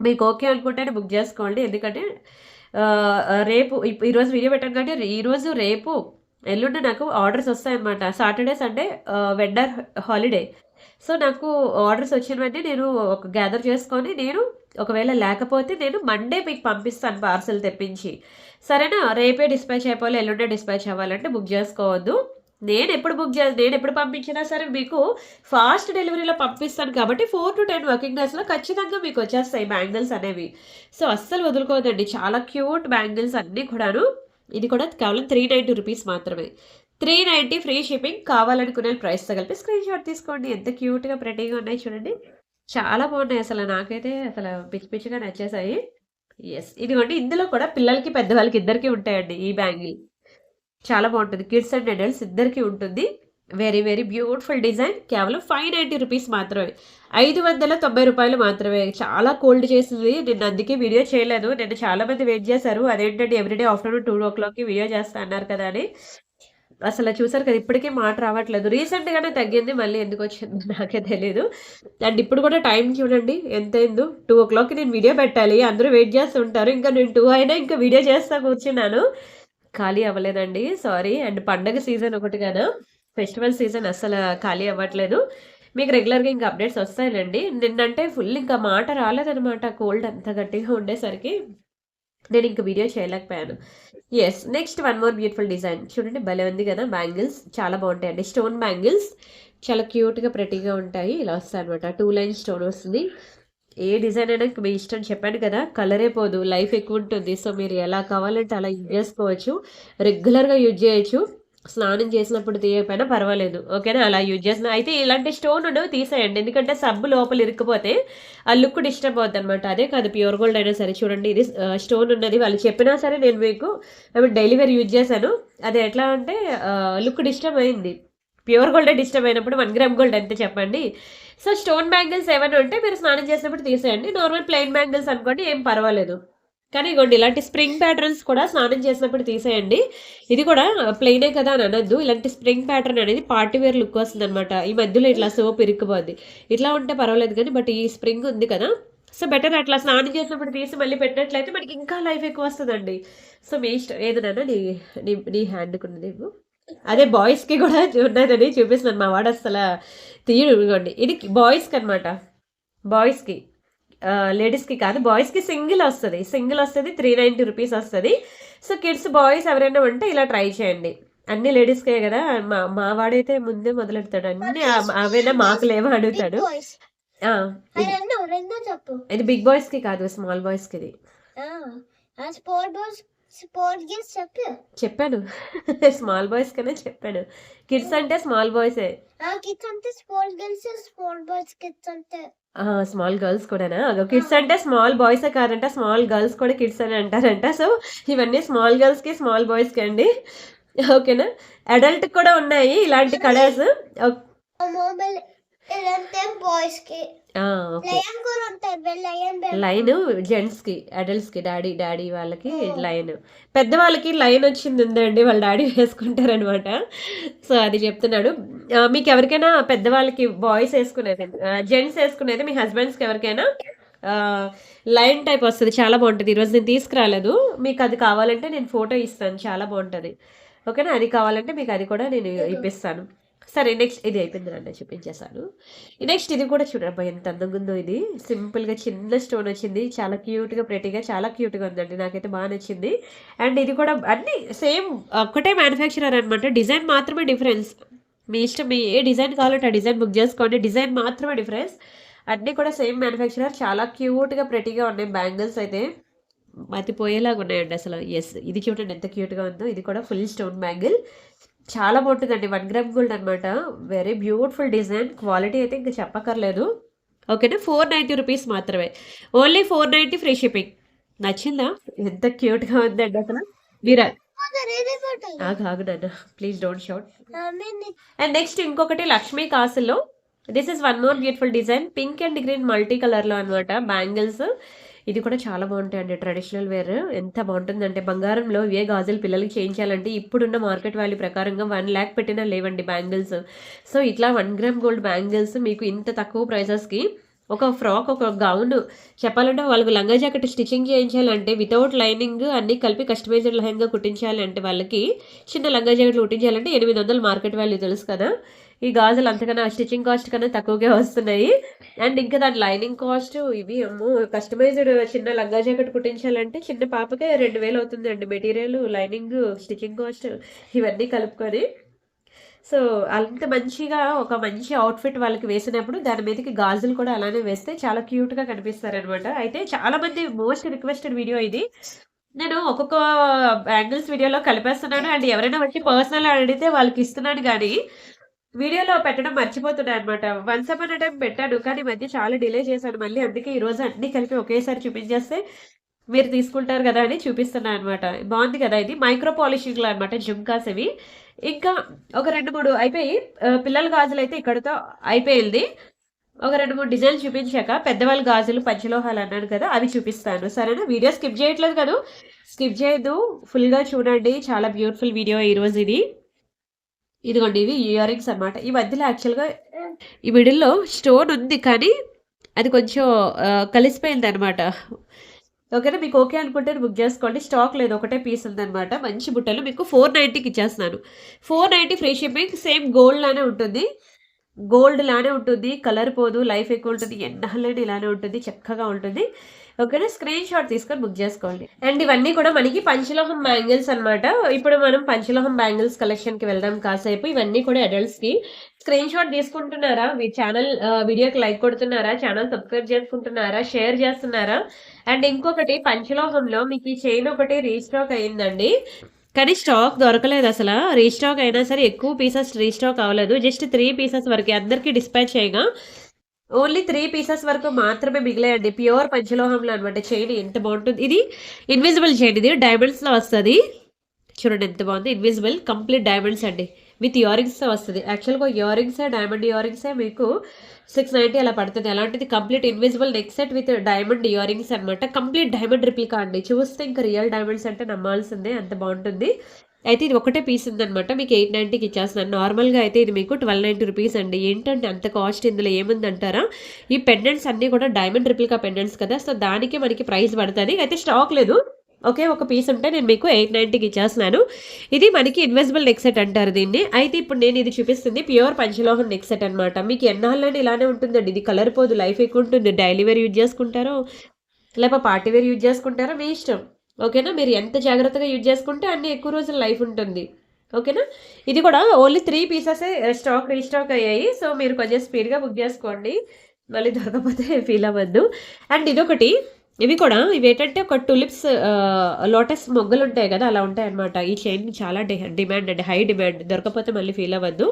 మీకు ఓకే అనుకుంటేనే బుక్ చేసుకోండి. ఎందుకంటే రేపు ఈరోజు వీడియో పెట్టాను కాబట్టి ఈరోజు, రేపు, ఎల్లుండి నాకు ఆర్డర్స్ వస్తాయన్నమాట. Saturday, Sunday vendor holiday. So, నాకు ఆర్డర్స్ వచ్చినవన్నీ నేను గ్యాదర్ చేసుకొని నేను ఒకవేళ లేకపోతే నేను మండే మీకు పంపిస్తాను పార్సెల్ తెప్పించి. సరేనా? రేపే డిస్పాచ్ అయిపోవాలి, ఎల్లుండే డిస్పాచ్ అవ్వాలంటే బుక్ చేసుకోవద్దు. నేనెప్పుడు పంపించినా సరే మీకు ఫాస్ట్ డెలివరీలో పంపిస్తాను కాబట్టి 4-10 వర్కింగ్ డేస్‌లో ఖచ్చితంగా మీకు వచ్చేస్తాయి బ్యాంగిల్స్ అనేవి. సో, అస్సలు వదులుకోవద్దండి. చాలా క్యూట్ బ్యాంగిల్స్ అన్నీ కూడాను. ఇది కూడా కేవలం 390 రూపీస్ మాత్రమే. 390 ఫ్రీ షిప్పింగ్. కావాలనుకునే ప్రైస్‌తో కలిపి స్క్రీన్‌షాట్ తీసుకోండి. ఎంత క్యూట్‌గా ప్రెటీగా ఉన్నాయి చూడండి. చాలా బాగున్నాయి అసలు. నాకైతే అసలు పిచ్చి పిచ్చిగా నచ్చేసాయి. యెస్. ఇదిగోండి ఇందులో కూడా పిల్లలకి, పెద్దవాళ్ళకి ఇద్దరికీ ఉంటాయండి ఈ బ్యాంగిల్. చాలా బాగుంటుంది. కిడ్స్ అండ్ అడల్ట్స్ ఇద్దరికీ ఉంటుంది. Very very beautiful design. కేవలం 590 రూపీస్ మాత్రమే. 590 రూపాయలు మాత్రమే. చాలా కోల్డ్ చేసింది. నిన్న అందుకే వీడియో చేయలేదు. నిన్న చాలా మంది వెయిట్ చేశారు. అదేంటండి ఎవ్రీడే ఆఫ్టర్‌నూన్ 2:00కి వీడియో చేస్తా అన్నారు కదా అని. అసలు చూసారు కదా ఇప్పటికీ మాట రావట్లేదు. రీసెంట్‌గానే తగ్గింది. మళ్ళీ ఎందుకొచ్చిందో నాకే తెలీదు. అండ్ ఇప్పుడు కూడా టైం చూడండి ఎంతయిందో. 2:00కి నేను వీడియో పెట్టాలి. అందరూ వెయిట్ చేస్తుంటారు. ఇంకా నేను 2 అయినా ఇంకా వీడియో చేస్తా కూర్చున్నాను. ఖాళీ అవ్వలేదండి. సారీ. అండ్ పండగ సీజన్ ఒకటి కదా! ఫెస్టివల్ సీజన్ అస్సలు ఖాళీ అవ్వట్లేదు. మీకు రెగ్యులర్‌గా ఇంకా అప్డేట్స్ వస్తాయిలెండి. నిన్నంటే ఫుల్ ఇంకా మాట రాలేదనమాట. కోల్డ్ అంత గట్టిగా ఉండేసరికి నేను ఇంక వీడియో చేయలేకపోయాను. Yes. Next one more beautiful design. చూడండి భలే ఉంది కదా బ్యాంగిల్స్. చాలా బాగుంటాయండి. Stone bangles. చాలా క్యూట్గా ప్రెటీగా ఉంటాయి. ఇలా వస్తాయి అనమాట. 2 లైన్ స్టోన్ వస్తుంది. ఏ డిజైన్ అయినా మీ ఇష్టం, చెప్పాను కదా కలరే పోదు, లైఫ్ ఎక్కువ ఉంటుంది. సో మీరు ఎలా కావాలంటే అలా యూజ్ చేసుకోవచ్చు, రెగ్యులర్గా యూజ్ చేయొచ్చు. స్నానం చేసినప్పుడు తీయకపోయినా పర్వాలేదు, ఓకేనా? అలా యూజ్ చేసిన అయితే ఇలాంటి స్టోన్ ఉండవు తీసేయండి, ఎందుకంటే సబ్బు లోపల ఇరుక్కుపోతే ఆ లుక్ డిస్టర్బ్ అవుతుంది అనమాట. అదే కాదు ప్యూర్ గోల్డ్ అయినా సరే చూడండి, ఇది స్టోన్ ఉన్నది వాళ్ళు చెప్పినా సరే నేను మీకు డైలీ వేర్ యూజ్ చేశాను. అది ఎట్లా అంటే లుక్ డిస్టర్బ్ అయింది. ప్యూర్ గోల్డ్ డిస్టర్బ్ అయినప్పుడు 1 గ్రామ్ గోల్డ్ అంతే చెప్పండి. సో స్టోన్ బ్యాంగిల్స్ ఏమైనా ఉంటే మీరు స్నానం చేసినప్పుడు తీసేయండి. నార్మల్ ప్లెయిన్ బ్యాంగిల్స్ అనుకోండి, ఏం పర్వాలేదు. కానీ ఇగోండి ఇలాంటి స్ప్రింగ్ ప్యాటర్న్స్ కూడా స్నానం చేసినప్పుడు తీసేయండి. ఇది కూడా ప్లెయినే కదా అని అనొద్దు. ఇలాంటి స్ప్రింగ్ ప్యాటర్న్ అనేది పార్టీ వేర్ లుక్ వస్తుంది అనమాట. ఈ మధ్యలో ఇట్లా సోప్ ఇరుక్కుపోద్ది, ఇట్లా ఉంటే పర్వాలేదు. కానీ బట్ ఈ స్ప్రింగ్ ఉంది కదా, సో బెటర్ అట్లా స్నానం చేసినప్పుడు తీసి మళ్ళీ పెట్టినట్లయితే మనకి ఇంకా లైఫ్ ఎక్కువ వస్తుందండి. సో మీ ఇష్టం ఏదైనా నీ నీ నీ హ్యాండ్కి ఉన్నది. అదే బాయ్స్కి కూడా ఉన్నదని చూపిస్తున్నాను. మా వాడు అసలు తీయడు. ఇదిగోండి ఇది బాయ్స్కి అనమాట, బాయ్స్కి, లేడీస్కి కాదు, బాయ్స్కి సింగిల్ వస్తుంది. 390 రూపీస్ వస్తుంది. సో కిడ్స్ బాయ్స్ ఎవరైనా ఉంటే ఇలా ట్రై చేయండి. అన్ని లేడీస్కే కదా, మా వాడైతే ముందే మొదలెడతాడు అన్ని అవైనా మాకు లేవో అడుగుతాడు. ఇది బిగ్ బాయ్స్కి కాదు, స్మాల్ బాయ్స్కి. ఇది చెప్పాను స్మాల్ బాయ్స్ కనే చెప్పాను. కిడ్స్ అంటే స్మాల్ బాయ్సే. స్మాల్ గర్ల్స్ కూడానా? కిడ్స్ అంటే స్మాల్ బాయ్స్ కాదంట, స్మాల్ గర్ల్స్ కూడా కిడ్స్ అని అంటారంట. సో ఇవన్నీ స్మాల్ గర్ల్స్ కి స్మాల్ బాయ్స్ కి అండి, ఓకేనా? అడల్ట్ కూడా ఉన్నాయి ఇలాంటి కలర్స్. లైన్ జెంట్స్ కి, అడల్ట్స్ కి, డాడీ వాళ్ళకి లైన్, పెద్దవాళ్ళకి లైన్ వచ్చింది ఉందండి, వాళ్ళ డాడీ వేసుకుంటారనమాట. సో అది చెప్తున్నాడు. మీకు ఎవరికైనా పెద్దవాళ్ళకి బాయ్స్ వేసుకునేది, జెంట్స్ వేసుకునేది, మీ హస్బెండ్స్కి ఎవరికైనా లైన్ టైప్ వస్తుంది, చాలా బాగుంటుంది. ఈరోజు నేను తీసుకురాలేదు, మీకు అది కావాలంటే నేను ఫోటో ఇస్తాను, చాలా బాగుంటుంది, ఓకేనా? అది కావాలంటే మీకు అది కూడా నేను ఇప్పిస్తాను. సరే నెక్స్ట్ ఇది అయిపోయింది రండి, చూపించేశాను. నెక్స్ట్ ఇది కూడా చూడండి ఎంత అందంగా ఉందో. ఇది సింపుల్గా చిన్న స్టోన్ వచ్చింది, చాలా క్యూట్గా ప్రెటీగా, చాలా క్యూట్గా ఉందండి, నాకైతే బాగా నచ్చింది. అండ్ ఇది కూడా అన్ని సేమ్ ఒక్కటే మ్యానుఫ్యాక్చరర్ అనమాట, డిజైన్ మాత్రమే డిఫరెన్స్. మీ ఇష్టం, మీ ఏ డిజైన్ కావాలంటే ఆ డిజైన్ బుక్ చేసుకోండి, డిజైన్ మాత్రమే డిఫరెన్స్. అన్నీ కూడా సేమ్ మ్యానుఫ్యాక్చరర్, చాలా క్యూట్గా ప్రెటీగా ఉన్నాయి. బ్యాంగిల్స్ అయితే మతిపోయేలాగా ఉన్నాయండి అసలు. ఎస్ ఇది చూడండి ఎంత క్యూట్గా ఉందో. ఇది కూడా ఫుల్ స్టోన్ బ్యాంగిల్, చాలా బాగుంటుందండి. 1 గ్రామ్ గోల్డ్ అనమాట, వెరీ బ్యూటిఫుల్ డిజైన్, క్వాలిటీ అయితే ఇంకా చెప్పక్కర్లేదు, ఓకేనా? 490 రూపీస్ మాత్రమే, ఓన్లీ 490 ఫ్రీ షిప్పింగ్. నచ్చిందా? ఎంత క్యూట్గా ఉందండి అసలు. మీరు ఆగునన్నా please don't shout. And next ఇంకొకటి లక్ష్మీ కాసుల్లో, this is 1 more beautiful design, pink and green multi కలర్లో అనమాట బ్యాంగిల్స్. ఇది కూడా చాలా బాగుంటాయండి, ట్రెడిషనల్ వేర్. ఎంత బాగుంటుందంటే బంగారంలో ఏ గాజులు పిల్లలకి చేయించాలంటే ఇప్పుడున్న మార్కెట్ వాల్యూ ప్రకారంగా 1 lakh పెట్టినా లేవండి బ్యాంగిల్స్. సో ఇట్లా 1 గ్రామ్ గోల్డ్ బ్యాంగిల్స్ మీకు ఇంత తక్కువ ప్రైసెస్కి, ఒక ఫ్రాక్, ఒక గౌన్, చెప్పాలంటే వాళ్ళకి లంగా జాకెట్ స్టిచ్చింగ్ చేయించాలంటే వితౌట్ లైనింగ్ అన్నీ కలిపి కస్టమైజ్డ్ లెహంగా కుట్టించాలి అంటే, వాళ్ళకి చిన్న లంగా జాకెట్లు కుట్టించాలంటే 800 మార్కెట్ వాల్యూ తెలుసు కదా. ఈ గాజులు అంతకన్నా స్టిచ్చింగ్ కాస్ట్ కన్నా తక్కువగా వస్తున్నాయి. అండ్ ఇంకా దాని లైనింగ్ కాస్ట్, ఇవి అమ్మో, కస్టమైజ్డ్ చిన్న లంగా జాకెట్ కుట్టించాలంటే చిన్న పాపకే 2000 అవుతుంది అండి, మెటీరియల్, లైనింగ్, స్టిచ్చింగ్ కాస్ట్ ఇవన్నీ కలుపుకొని. సో అంత మంచిగా ఒక మంచి అవుట్ఫిట్ వాళ్ళకి వేసినప్పుడు దాని మీదకి గాజులు కూడా అలానే వేస్తే చాలా క్యూట్గా కనిపిస్తారనమాట. అయితే చాలామంది మోస్ట్ రిక్వెస్టెడ్ వీడియో ఇది, నేను ఒక్కొక్క బ్యాంగిల్స్ వీడియోలో కలిపేస్తున్నాను. అండ్ ఎవరైనా వచ్చి పర్సనల్ అడిగితే వాళ్ళకి ఇస్తున్నాను, కానీ వీడియోలో పెట్టడం మర్చిపోతున్నాను అనమాట. వన్స్ అపాన్ టైం పెట్టాను, కానీ మధ్య చాలా డిలే చేశాను మళ్ళీ, అందుకే ఈరోజు అన్ని కలిపి ఒకేసారి చూపించేస్తే మీరు తీసుకుంటారు కదా అని చూపిస్తున్నాను అనమాట. బాగుంది కదా, ఇది మైక్రో పాలిషింగ్లో అనమాట, జుమ్కాస్ ఇవి. ఇంకా ఒక 2-3 అయిపోయి, పిల్లల గాజులు అయితే ఇక్కడతో అయిపోయింది. ఒక 2-3 డిజైన్లు చూపించాక పెద్దవాళ్ళ గాజులు పంచలోహాలు అన్నాను కదా, అవి చూపిస్తాను, సరేనా? వీడియో స్కిప్ చేయట్లేదు కదా, స్కిప్ చేయొద్దు, ఫుల్గా చూడండి, చాలా బ్యూటిఫుల్ వీడియో ఈరోజు ఇది. ఇదిగోండి ఇవి ఇయర్ రింగ్స్ అనమాట. ఈ మధ్యలో యాక్చువల్గా ఈ మిడిల్లో స్టోన్ ఉంది, కానీ అది కొంచెం కలిసిపోయింది అనమాట, ఓకేనా? మీకు ఓకే అనుకుంటే బుక్ చేసుకోండి, స్టాక్ లేదు, ఒకటే పీస్ ఉందనమాట. మంచి బుట్టలు మీకు 490కి ఇచ్చేస్తున్నాను, 490 ఫ్రీ షిప్పింగ్, సేమ్ గోల్డ్ లానే ఉంటుంది. గోల్డ్ లానే ఉంటుంది. కలర్ పోదు. లైఫ్ ఎక్కువ ఉంటుంది. ఎన్నాళ్ళైనా ఇలానే ఉంటుంది. చక్కగా ఉంటుంది. ఓకేనా? స్క్రీన్ షాట్ తీసుకొని బుక్ చేసుకోండి. అండ్ ఇవన్నీ కూడా మనకి పంచలోహం బ్యాంగిల్స్ అన్నమాట. ఇప్పుడు మనం పంచలోహం బ్యాంగిల్స్ కలెక్షన్‌కి వెళ్దాం కాసేపు. ఇవన్నీ కూడా అడల్ట్స్‌కి. స్క్రీన్ షాట్ తీసుకుంటున్నారా? మీ ఛానల్ వీడియోకి లైక్ కొడుతున్నారా? ఛానల్ సబ్స్క్రైబ్ చేసుకుంటున్నారా? షేర్ చేస్తున్నారా? అండ్ ఇంకొకటి పంచలోహంలో మీకు ఈ చైన్ ఒకటి రీస్టాక్ అయిందండి. కానీ స్టాక్ దొరకలేదసల. రీస్టాక్ అయినా సరే ఎక్కువ పీసెస్ రీస్టాక్ అవ్వలేదు. జస్ట్ 3 పీసెస్ వరకే. అందరికీ డిస్పాచ్ చేయగా ఓన్లీ 3 పీసెస్ వరకు మాత్రమే మిగిలాయండి. ప్యూర్ పంచలోహంలో అనమాట. చైన్ ఎంత బాగుంటుంది. ఇది ఇన్విజిబుల్ చైన్. ఇది డైమండ్స్‌లో వస్తది. చూడండి ఎంత బాగుంది. ఇన్విజిబుల్ కంప్లీట్ డైమండ్స్ అండి. విత్ ఇయరింగ్స్‌తో వస్తది. యాక్చువల్‌గా ఇయరింగ్సే డైమండ్ ఇయరింగ్సే మీకు 690 అలా పడుతుంది. అలాంటిది complete invisible neck set with diamond earrings అనమాట. కంప్లీట్ డైమండ్ రిప్లికా అండి. చూస్తే ఇంకా రియల్ డైమండ్స్ అంటే నమ్మాల్సిందే. అంత బాగుంటుంది. అయితే ఇది ఒకటే పీస్ ఉందనమాట. మీకు 890కి ఇచ్చేస్తున్నాను. నార్మల్‌గా అయితే ఇది మీకు 1290 రూపీస్ అండి. ఏంటంటే అంత కాస్ట్ ఇందులో ఏముందంటారా? ఈ పెండెంట్స్ అన్నీ కూడా డైమండ్ రిప్లికా పెండెంట్స్ కదా! సో, దానికే మనకి ప్రైస్ పడతది. అయితే స్టాక్ లేదు. ఒకే ఒక పీస్ ఉంటే నేను మీకు 890కి ఇచ్చేస్తున్నాను. ఇది మనకి ఇన్విజిబుల్ నెక్ సెట్ అంటారు దీన్ని. అయితే ఇప్పుడు నేను ఇది చూపిస్తుంది ప్యూర్ పంచలోహం నెక్ సెట్ అనమాట. మీకు ఎన్నాళ్ళైనా ఇలానే ఉంటుందండి. ఇది కలర్ పోదు. లైఫ్ ఎక్కువ ఉంటుంది. డైలీ వేర్ యూజ్ చేసుకుంటారో, లేకపోతే పార్టీ వేర్ యూజ్ చేసుకుంటారో మీ ఇష్టం. ఓకేనా? మీరు ఎంత జాగ్రత్తగా యూజ్ చేసుకుంటే అన్ని ఎక్కువ రోజులు లైఫ్ ఉంటుంది. ఓకేనా? ఇది కూడా ఓన్లీ 3 పీసెసే స్టాక్ రీస్టాక్ అయ్యాయి. సో, మీరు కొంచెం స్పీడ్‌గా బుక్ చేసుకోండి. మళ్ళీ దొరకకపోతే ఫీల్ అవ్వద్దు. అండ్ ఇదొకటి. ఇవి కూడా ఇవేంటంటే ఒక టులిప్స్ లోటస్ మొగ్గలుంటాయి కదా! అలా ఉంటాయన్నమాట. ఈ చైన్ చాలా డిమాండ్ అండి. High demand. దొరకకపోతే మళ్ళీ ఫీల్ అవ్వద్దు.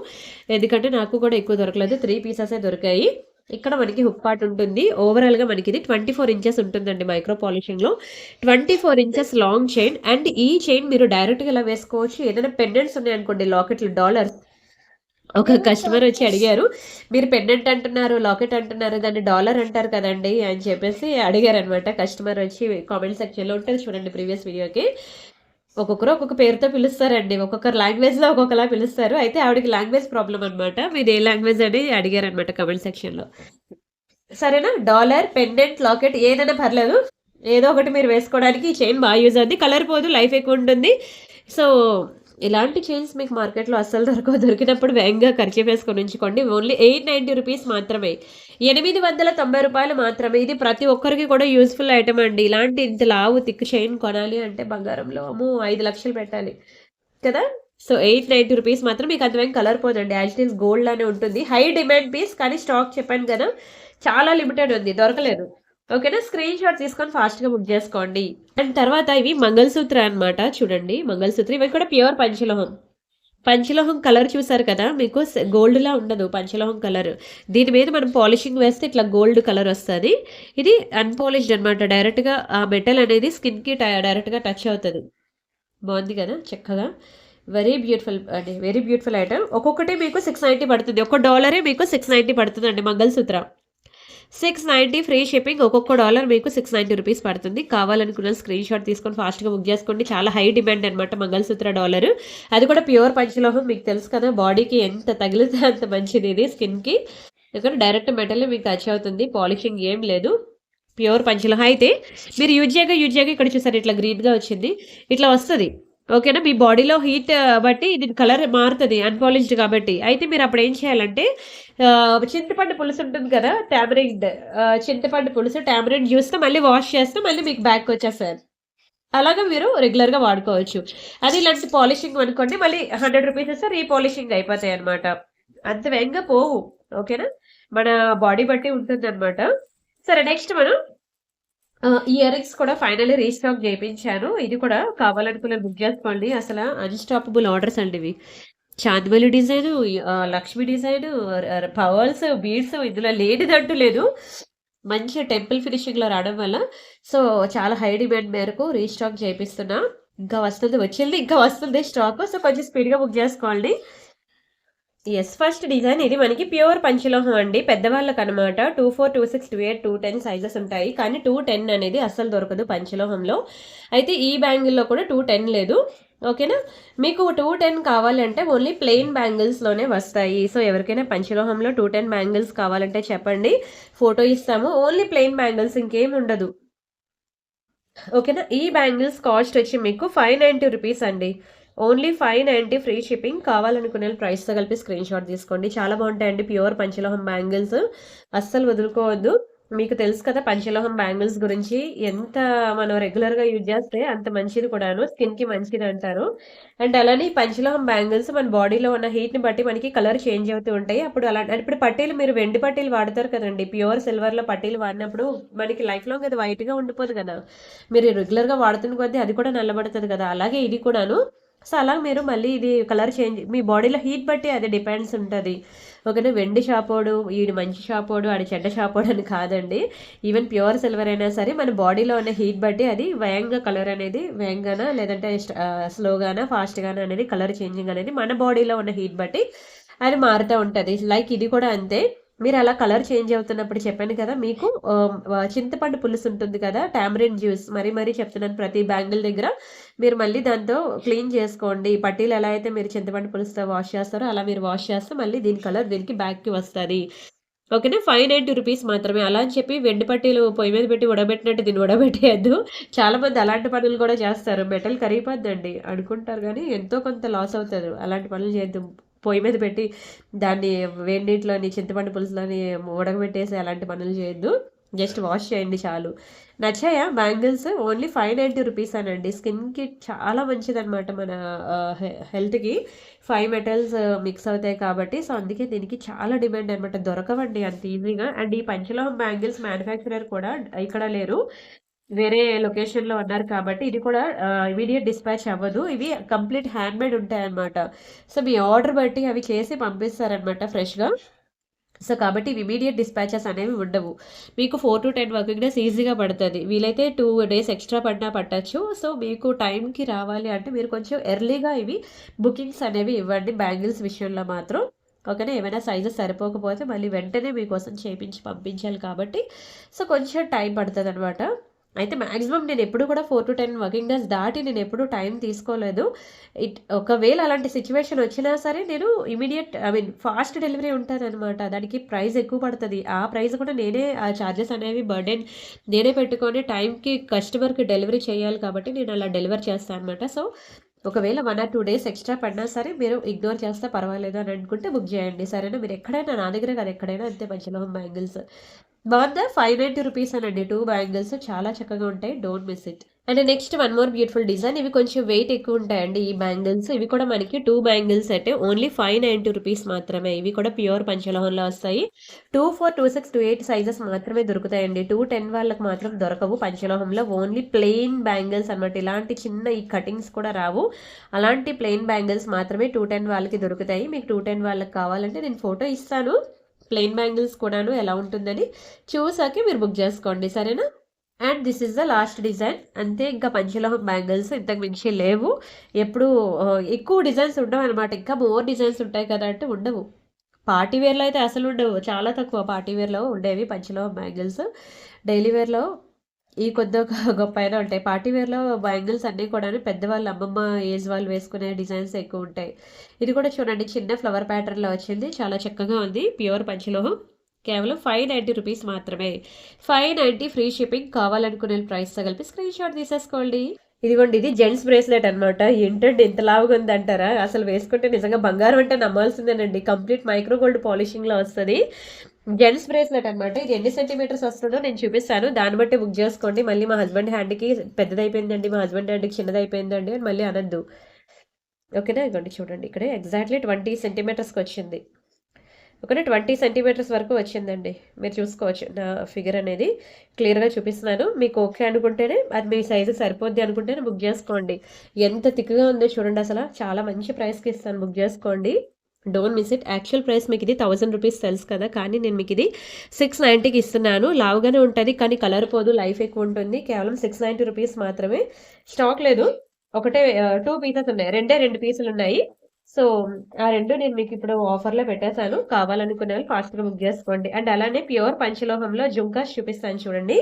ఎందుకంటే నాకు కూడా ఎక్కువ దొరకలేదు. 3 పీసెసే దొరికాయి. ఇక్కడ మనకి హుక్ పార్ట్ ఉంటుంది. ఓవరాల్‌గా మనకిది 24 ఇంచెస్ ఉంటుందండి మైక్రో పాలిషింగ్‌లో. 24 ఇంచెస్ లాంగ్ చైన్. అండ్ ఈ చైన్ మీరు డైరెక్ట్‌గా ఇలా వేసుకోవచ్చు. ఏదైనా పెండెంట్స్ ఉన్నాయనుకోండి లాకెట్లు, డాలర్స్. ఒక కస్టమర్ వచ్చి అడిగారు. మీరు పెండెంట్ అంటున్నారు, లాకెట్ అంటున్నారు, దాన్ని డాలర్ అంటారు కదండీ! అని చెప్పేసి అడిగారనమాట. కస్టమర్ వచ్చి కామెంట్ సెక్షన్‌లో ఉంటది చూడండి ప్రీవియస్ వీడియోకి. ఒక్కొక్కరు ఒక్కొక్క పేరుతో పిలుస్తారండి. ఒక్కొక్కరు లాంగ్వేజ్‌లో ఒక్కొక్కలా పిలుస్తారు. అయితే ఆవిడకి లాంగ్వేజ్ ప్రాబ్లమ్ అనమాట. మీది ఏ లాంగ్వేజ్ అని అడిగారనమాట కామెంట్ సెక్షన్‌లో. సరేనా? డాలర్, పెండెంట్, లాకెట్ ఏదైనా పర్లేదు. ఏదో ఒకటి మీరు వేసుకోవడానికి ఈ చైన్ బాగా యూజ్ అవుద్ది. కలర్ పోదు. లైఫ్ ఎక్కువ ఉంటుంది. సో, ఇలాంటి చైన్స్ మీకు మార్కెట్‌లో అస్సలు దొరకవు. దొరికినప్పుడు వేగంగా కర్చీఫ్ వేసుకొని ఉంచుకోండి. ఓన్లీ 890 రూపీస్ మాత్రమే. రూ. 890 మాత్రమే. ఇది ప్రతి ఒక్కరికి కూడా యూజ్‌ఫుల్ ఐటెమ్ అండి. ఇలాంటి ఇంత లావు థిక్ చైన్ కొనాలి అంటే బంగారంలో అమ్మో! 5,00,000 పెట్టాలి. కదా! సో, 890 రూపీస్ మాత్రం. మీకు అంతవేం కలర్ పోదండి. యాజ్ ఇట్ ఈజ్ గోల్డ్ లానే ఉంటుంది. High demand piece. కానీ స్టాక్ చెప్పాను కదా! చాలా లిమిటెడ్ ఉంది. దొరకలేదు. ఓకేనా? స్క్రీన్ షాట్ తీసుకొని ఫాస్ట్‌గా బుక్ చేసుకోండి. అండ్ తర్వాత ఇవి మంగళసూత్ర అన్నమాట. చూడండి మంగళసూత్ర. ఇవి కూడా ప్యూర్ పంచలోహం. పంచలోహం కలర్ చూసారు కదా! మీకు గోల్డ్‌లా ఉండదు పంచలోహం కలర్. దీని మీద మనం పాలిషింగ్ వేస్తే ఇట్లా గోల్డ్ కలర్ వస్తది. ఇది అన్‌పాలిష్డ్ అన్నమాట. డైరెక్ట్‌గా ఆ మెటల్ అనేది స్కిన్‌కి డైరెక్ట్‌గా టచ్ అవుతది. బావుంది కదా! చక్కగా. వెరీ బ్యూటిఫుల్ అండి. Very beautiful item. ఒక్కొక్కటి మీకు 690 పడుతుంది. ఒక డాలరే మీకు 690 పడుతుందండి మంగళసూత్ర. 690 free shipping. ఒక్కొక్క డాలర్ మీకు 690 రూపీస్ పడుతుంది. కావాలనుకున్న స్క్రీన్ షాట్ తీసుకొని ఫాస్ట్‌గా బుక్ చేసుకోండి. చాలా హై డిమాండ్ అనమాట మంగళసూత్ర డాలర్. అది కూడా ప్యూర్ పంచలోహం. మీకు తెలుసు కదా! బాడీకి ఎంత తగిలితే అంత మంచిది ఇది స్కిన్‌కి. ఎందుకంటే డైరెక్ట్ మెటలే మీకు టచ్ అవుతుంది. పాలిషింగ్ ఏం లేదు. ప్యూర్ పంచలోహం. అయితే మీరు యూజ్ చేయగా ఇక్కడ చూసారు ఇట్లా గ్రీన్‌గా వచ్చింది. ఇట్లా వస్తది. ఓకేనా? మీ బాడీలో హీట్ బట్టి ఇది కలర్ మారుతది అన్‌పాలిష్డ్ కాబట్టి. అయితే మీరు అప్పుడు ఏం చేయాలంటే చింతపండు పులుసు ఉంటుంది కదా! చింతపండు పులుసు, టామరిన్ జ్యూస్‌తో మళ్ళీ వాష్ చేస్తే మళ్ళీ మీకు బ్యాక్‌కొచ్చేస్తది. అలాగా మీరు రెగ్యులర్‌గా వాడుకోవచ్చు. అది ఇలాంటి పాలిషింగ్ అనుకోండి మళ్ళీ 100 రూపీస్ ఇస్తే రీపాలిషింగ్ అయిపోతాయన్నమాట. అంత వేగంగా పోవు. ఓకేనా? మన బాడీ బట్టి ఉంటుందన్నమాట. సరే నెక్స్ట్ మనం ఇయర్ రింగ్స్ కూడా ఫైనల్లీ రీస్టాక్ చేపించాను. ఇది కూడా కావాలనుకున్న బుక్ చేసుకోండి. అసల అన్‌స్టాపబుల్ ఆర్డర్స్ అండి ఇవి. చాందిమల్లి design, Lakshmi design, pearls, beads ఇందులో లేనిదంటూ లేదు. మంచి టెంపుల్ ఫినిషింగ్‌లో రావడం వల్ల సో, చాలా హై డిమాండ్ మేరకు రీస్టాక్ చేపిస్తున్నా. ఇంకా వస్తుంది. వచ్చింది. ఇంకా వస్తుంది స్టాకు. సో, కొంచెం స్పీడ్‌గా బుక్ చేసుకోండి. యెస్. ఫస్ట్ డిజైన్ ఇది మనకి ప్యూర్ పంచలోహం అండి. పెద్దవాళ్ళకనమాట. 24, 26, 28, 210 సైజెస్ ఉంటాయి. కానీ 210 అనేది అస్సలు దొరకదు పంచలోహంలో. అయితే ఈ బ్యాంగిల్‌లో కూడా 210 లేదు. ఓకేనా? మీకు 210 కావాలంటే ఓన్లీ ప్లెయిన్ బ్యాంగిల్స్‌లోనే వస్తాయి. సో, ఎవరికైనా పంచలోహంలో 210 బ్యాంగిల్స్ కావాలంటే చెప్పండి. ఫోటో ఇస్తాము. ఓన్లీ ప్లెయిన్ బ్యాంగిల్స్ ఇంకేం ఉండదు. ఓకేనా? ఈ బ్యాంగిల్స్ కాస్ట్ వచ్చి మీకు 590 రూపీస్ అండి. Only 590 free shipping. కావాలనుకునే ప్రైస్‌తో కలిపి స్క్రీన్‌షాట్ తీసుకోండి. చాలా బాగుంటాయండి ప్యూర్ పంచలోహం బ్యాంగిల్స్. అస్సలు వదులుకోవద్దు. మీకు తెలుసు కదా పంచలోహం బ్యాంగిల్స్ గురించి. ఎంత మనం రెగ్యులర్‌గా యూజ్ చేస్తే అంత మంచిది కూడాను. స్కిన్‌కి మంచిదంటారు. అండ్ అలానే ఈ పంచలోహం బ్యాంగిల్స్ మన బాడీలో ఉన్న హీట్‌ని బట్టి మనకి కలర్ చేంజ్ అవుతూ ఉంటాయి. అప్పుడు ఇప్పుడు పట్టీలు మీరు వెండి పట్టీలు వాడతారు కదండీ! ప్యూర్ సిల్వర్‌లో పట్టీలు వాడినప్పుడు మనకి లైఫ్ లాంగ్ అది వైట్‌గా ఉండిపోదు కదా! మీరు రెగ్యులర్‌గా వాడుతున్న కొద్దీ అది కూడా నల్లబడతది కదా! అలాగే ఇది కూడాను. సో, అలా మీరు మళ్ళీ ఇది కలర్ చేంజ్ మీ బాడీలో హీట్ బట్టి అది డిపెండ్స్ ఉంటది. ఓకేనా? వెండి షాపోడు, ఈడు మంచి షాపోడు, ఆడు చెడ్డ షాపోడు అని కాదండి. ఈవెన్ ప్యూర్ సిల్వర్ అయినా సరే మన బాడీలో ఉన్న హీట్ బట్టి అది వేగంగా కలర్ అనేది వేగంగానా లేదంటే స్లోగానా, ఫాస్ట్‌గానా అనేది కలర్ చేంజింగ్ అనేది మన బాడీలో ఉన్న హీట్ బట్టి అది మారుతా ఉంటది. లైక్ ఇది కూడా అంతే. మీరు అలా కలర్ చేంజ్ అవుతున్నప్పుడు చెప్పాను కదా! మీకు చింతపండు పులుసు ఉంటుంది కదా! టామరిన్ జ్యూస్ మరీ చెప్తున్నాను ప్రతి బ్యాంగిల్ దగ్గర మీరు మళ్ళీ దాంతో క్లీన్ చేసుకోండి. పట్టీలు ఎలా అయితే మీరు చింతపండు పులుసుతో వాష్ చేస్తారో అలా మీరు వాష్ చేస్తే మళ్ళీ దీని కలర్ దీనికి బ్యాక్‌కి వస్తది. ఓకేనా? 590 రూపీస్ మాత్రమే. అలా అని చెప్పి వెండి పట్టీలు పొయ్యి మీద పెట్టి ఉడకబెట్టినట్టు దీన్ని ఉడకబెట్టేయద్దు. చాలా మంది అలాంటి పనులు కూడా చేస్తారు. మెటల్ కరిగిపోద్దండి అనుకుంటారు గానీ ఎంతో కొంత లాస్ అవుతారు. అలాంటి పనులు చేయొద్దు. పొయ్యి మీద పెట్టి దాన్ని వేడి నీటిలోని చింతపండు పులుసులోని ఉడకబెట్టేసి అలాంటి పనులు చేయొద్దు. జస్ట్ వాష్ చేయండి చాలు. నచ్చాయా బ్యాంగిల్స్? ఓన్లీ 590 రూపీసేనండి. స్కిన్‌కి చాలా మంచిదనమాట మన హెల్త్‌కి. 5 మెటల్స్ మిక్స్ అవుతాయి కాబట్టి సో, అందుకే దీనికి చాలా డిమాండ్ అనమాట. దొరకవండి అంత ఈజీగా. అండ్ ఈ పంచలోహం బ్యాంగిల్స్ మ్యానుఫ్యాక్చరర్ కూడా ఇక్కడ లేరు. వేరే లొకేషన్‌లో ఉన్నారు కాబట్టి ఇది కూడా ఇమ్మీడియేట్ డిస్పాచ్ అవ్వదు. ఇవి కంప్లీట్ హ్యాండ్‌మేడ్ ఉంటాయన్నమాట. సో, మీ ఆర్డర్ బట్టి అవి చేసి పంపిస్తారనమాట ఫ్రెష్‌గా. సో, కాబట్టి ఇవి ఇమ్మీడియేట్ డిస్పాచెస్ అనేవి ఉండవు. మీకు 4-10 వర్కింగ్ డేస్ ఈజీగా పడతది. వీలైతే 2 డేస్ ఎక్స్‌ట్రా పడినా పట్టొచ్చు. సో, మీకు టైంకి రావాలి అంటే మీరు కొంచెం ఎర్లీగా ఇవి బుకింగ్స్ అనేవి ఇవ్వండి బ్యాంగిల్స్ విషయంలో మాత్రం. ఓకేనా? ఏమైనా సైజెస్ సరిపోకపోతే మళ్ళీ వెంటనే మీకోసం చేపించి పంపించాలి కాబట్టి సో, కొంచెం టైం పడతదనమాట. అయితే మాక్సిమం నేనెప్పుడు కూడా 4-10 వర్కింగ్ డేస్ దాటి నేనెప్పుడూ టైం తీసుకోలేదు. ఒకవేళ అలాంటి సిట్యుయేషన్ వచ్చినా సరే నేను ఇమ్మీడియేట్ ఫాస్ట్ డెలివరీ ఉంటదనమాట. దానికి ప్రైస్ ఎక్కువ పడతది. ఆ ప్రైస్ కూడా నేనే ఆ చార్జెస్ అనేవి బర్డెన్ నేనే పెట్టుకొని టైంకి కస్టమర్‌కి డెలివరీ చేయాలి కాబట్టి నేను అలా డెలివర్ చేస్తా అనమాట. సో, ఒకవేళ 1 ఆర్ 2 డేస్ ఎక్స్‌ట్రా పడినా సరే మీరు ఇగ్నోర్ చేస్తే పర్వాలేదు అని అనుకుంటే బుక్ చేయండి. సరేనా? మీరు ఎక్కడైనా నా దగ్గరే కాదు ఎక్కడైనా అంతే పంచలోహం బ్యాంగిల్స్. బావుందా? 590 రూపీసేనండి 2 బ్యాంగిల్స్ చాలా చక్కగా ఉంటాయి. Don't miss it. And next one more beautiful design. ఇవి కొంచెం వెయిట్ ఎక్కువ ఉంటాయండి ఈ బ్యాంగిల్స్. ఇవి కూడా మనకి 2 బ్యాంగిల్స్ సెట్ ఓన్లీ 590 రూపీస్ మాత్రమే. ఇవి కూడా ప్యూర్ పంచలోహంలో వస్తాయి. 24, 26, 28 సైజెస్ మాత్రమే దొరుకుతాయండి. 210 వాళ్ళకి మాత్రం దొరకవు పంచలోహంలో. ఓన్లీ ప్లెయిన్ బ్యాంగిల్స్ అనమాట. ఇలాంటి చిన్న ఈ కటింగ్స్ కూడా రావు. అలాంటి ప్లెయిన్ బ్యాంగిల్స్ మాత్రమే 210 వాళ్ళకి దొరుకుతాయి. మీకు 210 వాళ్ళకి కావాలంటే నేను ఫోటో ఇస్తాను. ప్లెయిన్ బ్యాంగిల్స్ కూడాను ఎలా ఉంటుందని చూసాకే మీరు బుక్ చేసుకోండి. సరేనా? And this is the last design. అంతే ఇంకా పంచలోహం బ్యాంగిల్స్ ఇంతకు మించి లేవు. ఎప్పుడు ఎక్కువ డిజైన్స్ ఉండవనమాట. ఇంకా మోర్ డిజైన్స్ ఉంటాయి కదా అంటే ఉండవు. పార్టీ వేర్‌లో అయితే అసలు ఉండవు. చాలా తక్కువ పార్టీ వేర్‌లో ఉండేవి పంచలోహం బ్యాంగిల్స్. డైలీ వేర్‌లో ఈ కొద్దో గొప్పైనా ఉంటాయి. పార్టీ వేర్‌లో బ్యాంగిల్స్ అన్నీ కూడాను పెద్దవాళ్ళు అమ్మమ్మ ఏజ్ వాళ్ళు వేసుకునే డిజైన్స్ ఎక్కువుంటాయి. ఇది కూడా చూడండి చిన్న ఫ్లవర్ ప్యాటర్న్‌లో వచ్చింది. చాలా చక్కగా ఉంది. ప్యూర్ పంచలోహం. కేవలం 590 రూపీస్ మాత్రమే. 590 ఫ్రీ షిప్పింగ్. కావాలనుకునే ప్రైస్‌తో కలిపి స్క్రీన్‌షాట్ తీసేసుకోండి. ఇదిగోండి ఇది జెంట్స్ బ్రేస్లెట్ అనమాట. ఏంటండి ఇంత లావుగా ఉందంటారా? అసలు వేసుకుంటే నిజంగా బంగారం అంటే నమ్మాల్సిందేనండి. కంప్లీట్ మైక్రో గోల్డ్ పాలిషింగ్‌లో వస్తది. జెంట్స్ బ్రేస్లెట్ అనమాట. ఇది ఎన్ని సెంటీమీటర్స్ వస్తుందో నేను చూపిస్తాను. దాన్ని బట్టి బుక్ చేసుకోండి. మళ్ళీ మా హస్బెండ్ హ్యాండ్‌కి పెద్దదయిపోయిందండి, మా హస్బెండ్ హ్యాండ్‌కి చిన్నదయిపోయిందండి అని మళ్ళీ అనొద్దు. ఓకేనా? ఇదిగోండి చూడండి ఇక్కడే ఎగ్జాక్ట్‌లీ 20 సెంటీమీటర్స్‌కొచ్చింది. ఓకేనా? 20 సెంటీమీటర్స్ వరకు వచ్చిందండి. మీరు చూసుకోవచ్చు నా ఫిగర్ అనేది క్లియర్‌గా చూపిస్తున్నాను. మీకు ఓకే అనుకుంటేనే అది మీ సైజు సరిపోద్ది అనుకుంటేనే బుక్ చేసుకోండి. ఎంత థిక్‌గా ఉందో చూడండి అసల. చాలా మంచి ప్రైస్‌కి ఇస్తాను బుక్ చేసుకోండి. Don't miss it. Actual price మీకు ఇది 1000 రూపీస్ తెలుసు కదా! కానీ నేను మీకు ఇది 690కి ఇస్తున్నాను. లావుగానే ఉంటది కానీ కలర్ పోదు. లైఫ్ ఎక్కువ ఉంటుంది. కేవలం 690 రూపీస్ మాత్రమే. స్టాక్ లేదు. ఒకటే 2 పీసెస్ ఉన్నాయి. రెండే 2 పీసులు ఉన్నాయి. సో, ఆ 2 నేను మీకు ఇప్పుడు ఆఫర్‌లో పెట్టేసాను. కావాలనుకునే వాళ్ళు ఫాస్ట్‌గా బుక్ చేసుకోండి. అండ్ అలానే ప్యూర్ పంచలోహంలో జుంకాస్ చూపిస్తాను చూడండి.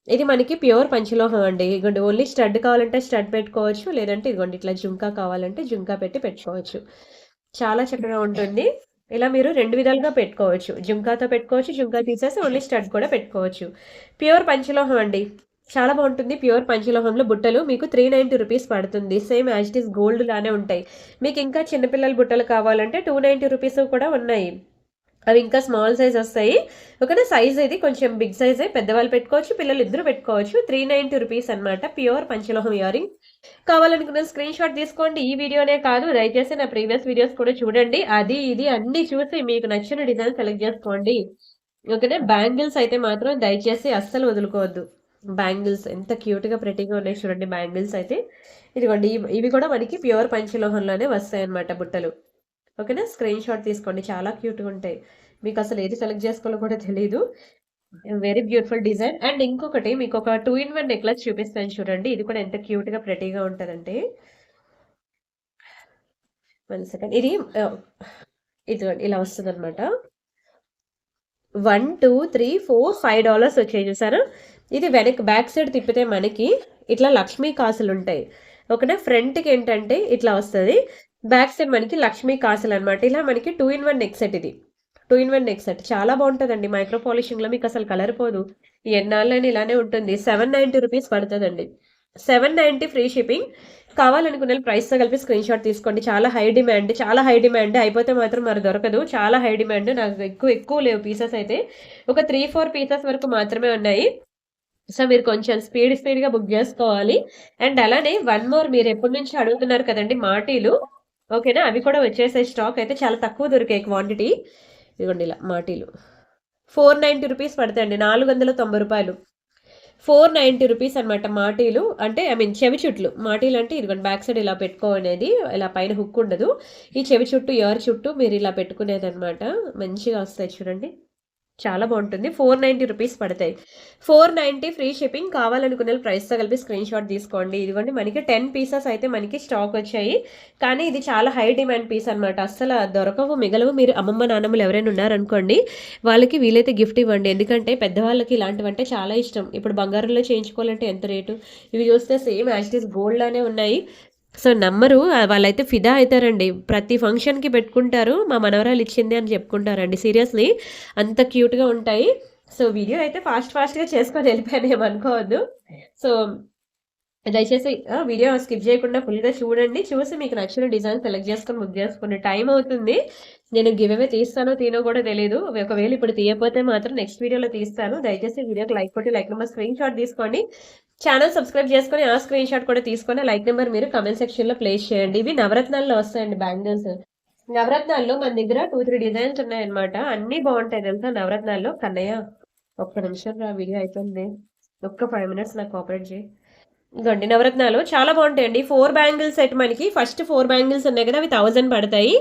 ఇది మనకి ప్యూర్ పంచలోహం అండి. ఇగోండి ఓన్లీ స్టడ్ కావాలంటే స్టడ్ పెట్టుకోవచ్చు. లేదంటే ఇదిగోండి ఇట్లా జుంకా కావాలంటే జుంకా పెట్టి పెట్టుకోవచ్చు. చాలా చక్కగా ఉంటుంది. ఇలా మీరు 2 విధాలుగా పెట్టుకోవచ్చు. జుంకాతో పెట్టుకోవచ్చు. జుంకా తీసేసి ఓన్లీ స్టడ్ కూడా పెట్టుకోవచ్చు. ప్యూర్ పంచలోహం అండి. చాలా బాగుంటుంది. ప్యూర్ పంచలోహంలో బుట్టలు మీకు 390 రూపీస్ పడుతుంది. Same as it is gold లానే ఉంటాయి. మీకు ఇంకా చిన్నపిల్లల బుట్టలు కావాలంటే 290 రూపీస్ కూడా ఉన్నాయి. అవి ఇంకా స్మాల్ సైజ్ వస్తాయి. ఓకేనా, సైజ్ ఇది కొంచెం బిగ్ సైజే, పెద్దవాళ్ళు పెట్టుకోవచ్చు, పిల్లలు ఇద్దరు పెట్టుకోవచ్చు. 390 రూపీస్ అనమాట ప్యూర్ పంచలోహం ఇయర్ రింగ్. కావాలనుకున్న స్క్రీన్ షాట్ తీసుకోండి. ఈ వీడియోనే కాదు, దయచేసి నా ప్రీవియస్ వీడియోస్ కూడా చూడండి. అది ఇది అన్ని చూసి మీకు నచ్చిన డిజైన్ సెలెక్ట్ చేసుకోండి. ఓకేనా, బ్యాంగిల్స్ అయితే మాత్రం దయచేసి అస్సలు వదులుకోవద్దు. బ్యాంగిల్స్ ఎంత క్యూట్గా ప్రెటీగా ఉన్నాయి చూడండి. బ్యాంగిల్స్ అయితే ఇదిగోండి, ఇవి కూడా మనకి ప్యూర్ పంచలోహంలోనే వస్తాయి అన్నమాట బుట్టలు. ఓకేనా, స్క్రీన్ షాట్ తీసుకోండి. చాలా క్యూట్గా ఉంటాయి. మీకు అసలు ఏది సెలెక్ట్ చేసుకోవాలో కూడా తెలియదు. Very beautiful design. అండ్ ఇంకొకటి మీకు ఒక 2-in-1 నెక్లెస్ చూపిస్తాను చూడండి. ఇది కూడా ఎంత క్యూట్గా ప్రెటీగా ఉంటుందంటే, 1 సెకండ్, ఇది ఇలా వస్తుంది అనమాట. $1, $2, $3, $4, $5 వచ్చాయి చూసారా. ఇది బ్యాక్ సైడ్ తిప్పితే మనకి ఇట్లా లక్ష్మీ కాసులు ఉంటాయి. ఓకేనా, ఫ్రంట్కి ఏంటంటే ఇట్లా వస్తుంది, బ్యాక్ సైడ్ మనకి లక్ష్మీ కాసులు అనమాట. ఇలా మనకి 2-in-1 నెక్ సెట్. ఇది 2-in-1 నెక్ సెట్ చాలా బాగుంటుందండి. మైక్రో పాలిషింగ్లో మీకు అసలు కలర్ పోదు. ఎన్నాళ్ళని ఇలానే ఉంటుంది. 790 రూపీస్ పడుతుందండి. 790 ఫ్రీ షిప్పింగ్. కావాలనుకున్న ప్రైస్తో కలిపి స్క్రీన్ షాట్ తీసుకోండి. చాలా హై డిమాండ్. అయిపోతే మాత్రం మరి దొరకదు. చాలా హై డిమాండ్. నాకు ఎక్కువ లేవు పీసెస్ అయితే. ఒక 3-4 పీసెస్ వరకు మాత్రమే ఉన్నాయి. సో మీరు కొంచెం స్పీడ్గా బుక్ చేసుకోవాలి. అండ్ అలానే వన్ మోర్, మీరు ఎప్పటి నుంచి అడుగుతున్నారు కదండి మాటీలు. ఓకేనా, అవి కూడా వచ్చేసే స్టాక్ అయితే చాలా తక్కువ దొరికాయి క్వాంటిటీ. ఇదిగోండి ఇలా మాటీలు 490 రూపీస్ పడతాయండి. 490 రూపాయలు. 490 రూపీస్ అనమాట మాటీలు. అంటే చెవి చుట్లు. మాటీలు అంటే ఇదిగోండి బ్యాక్ సైడ్ ఇలా పెట్టుకోనేది, ఇలా పైన హుక్ ఉండదు. ఈ చెవి చుట్టూ, ఇయర్ చుట్టూ మీరు ఇలా పెట్టుకునేది అనమాట. మంచిగా వస్తాయి చూడండి. చాలా బాగుంటుంది. 490 రూపీస్ పడతాయి. 490 ఫ్రీ షిప్పింగ్. కావాలనుకున్న ప్రైస్తో కలిపి స్క్రీన్ షాట్ తీసుకోండి. ఇదిగోండి మనకి 10 పీసెస్ అయితే మనకి స్టాక్ వచ్చాయి. కానీ ఇది చాలా హై డిమాండ్ పీస్ అనమాట. అస్సలు దొరకవు, మిగలవు. మీరు అమ్మమ్మ నాన్నమ్మలు ఎవరైనా ఉన్నారనుకోండి, వాళ్ళకి వీలైతే గిఫ్ట్ ఇవ్వండి. ఎందుకంటే పెద్దవాళ్ళకి ఇలాంటివంటే చాలా ఇష్టం. ఇప్పుడు బంగారంలో చేయించుకోవాలంటే ఎంత రేటు. ఇవి చూస్తే same as it is gold లానే ఉన్నాయి. సో నమ్మరు, వాళ్ళైతే ఫిదా అవుతారండి. ప్రతి ఫంక్షన్కి పెట్టుకుంటారు. మా మనవరాలు ఇచ్చింది అని చెప్పుకుంటారండి. సీరియస్లీ అంత క్యూట్గా ఉంటాయి. సో వీడియో అయితే ఫాస్ట్గా చేసుకొని వెళ్ళిపోయాను, ఏమనుకోవద్దు. సో దయచేసి వీడియో స్కిప్ చేయకుండా ఫుల్గా చూడండి. చూసి మీకు నచ్చిన డిజైన్ సెలెక్ట్ చేసుకొని బుక్ చేసుకోండి. టైం అవుతుంది. నేను గివ్ అవే తీస్తానో తీనో కూడా తెలియదు. ఒకవేళ ఇప్పుడు తీయకపోతే మాత్రం నెక్స్ట్ వీడియోలో తీస్తాను. దయచేసి వీడియోకి లైక్ కొట్టి లైక్ నెంబర్ స్క్రీన్ షాట్ తీసుకోండి. ఛానల్ సబ్స్క్రైబ్ చేసుకొని ఆ స్క్రీన్ షాట్ కూడా తీసుకొని లైక్ నెంబర్ మీరు కమెంట్ సెక్షన్లో ప్లేస్ చేయండి. ఇవి నవరత్నాల్లో వస్తాయండి బ్యాంగిల్స్. నవరత్నాల్లో మన దగ్గర 2-3 డిజైన్స్ ఉన్నాయన్నమాట. అన్నీ బాగుంటాయి తెలుసా నవరత్నాల్లో. కన్నయ్య ఒక్క నిమిషం రా, వీడియో అయిపోయింది. ఒక్క 5 మినిట్స్ నాకు కోఆపరేట్ చేయి. ఇదండి నవరత్నాలు చాలా బాగుంటాయండి. 4 బ్యాంగిల్స్ సెట్ మనకి ఫస్ట్ 4 బ్యాంగిల్స్ ఉన్నాయి కదా, అవి 1000 పడతాయి.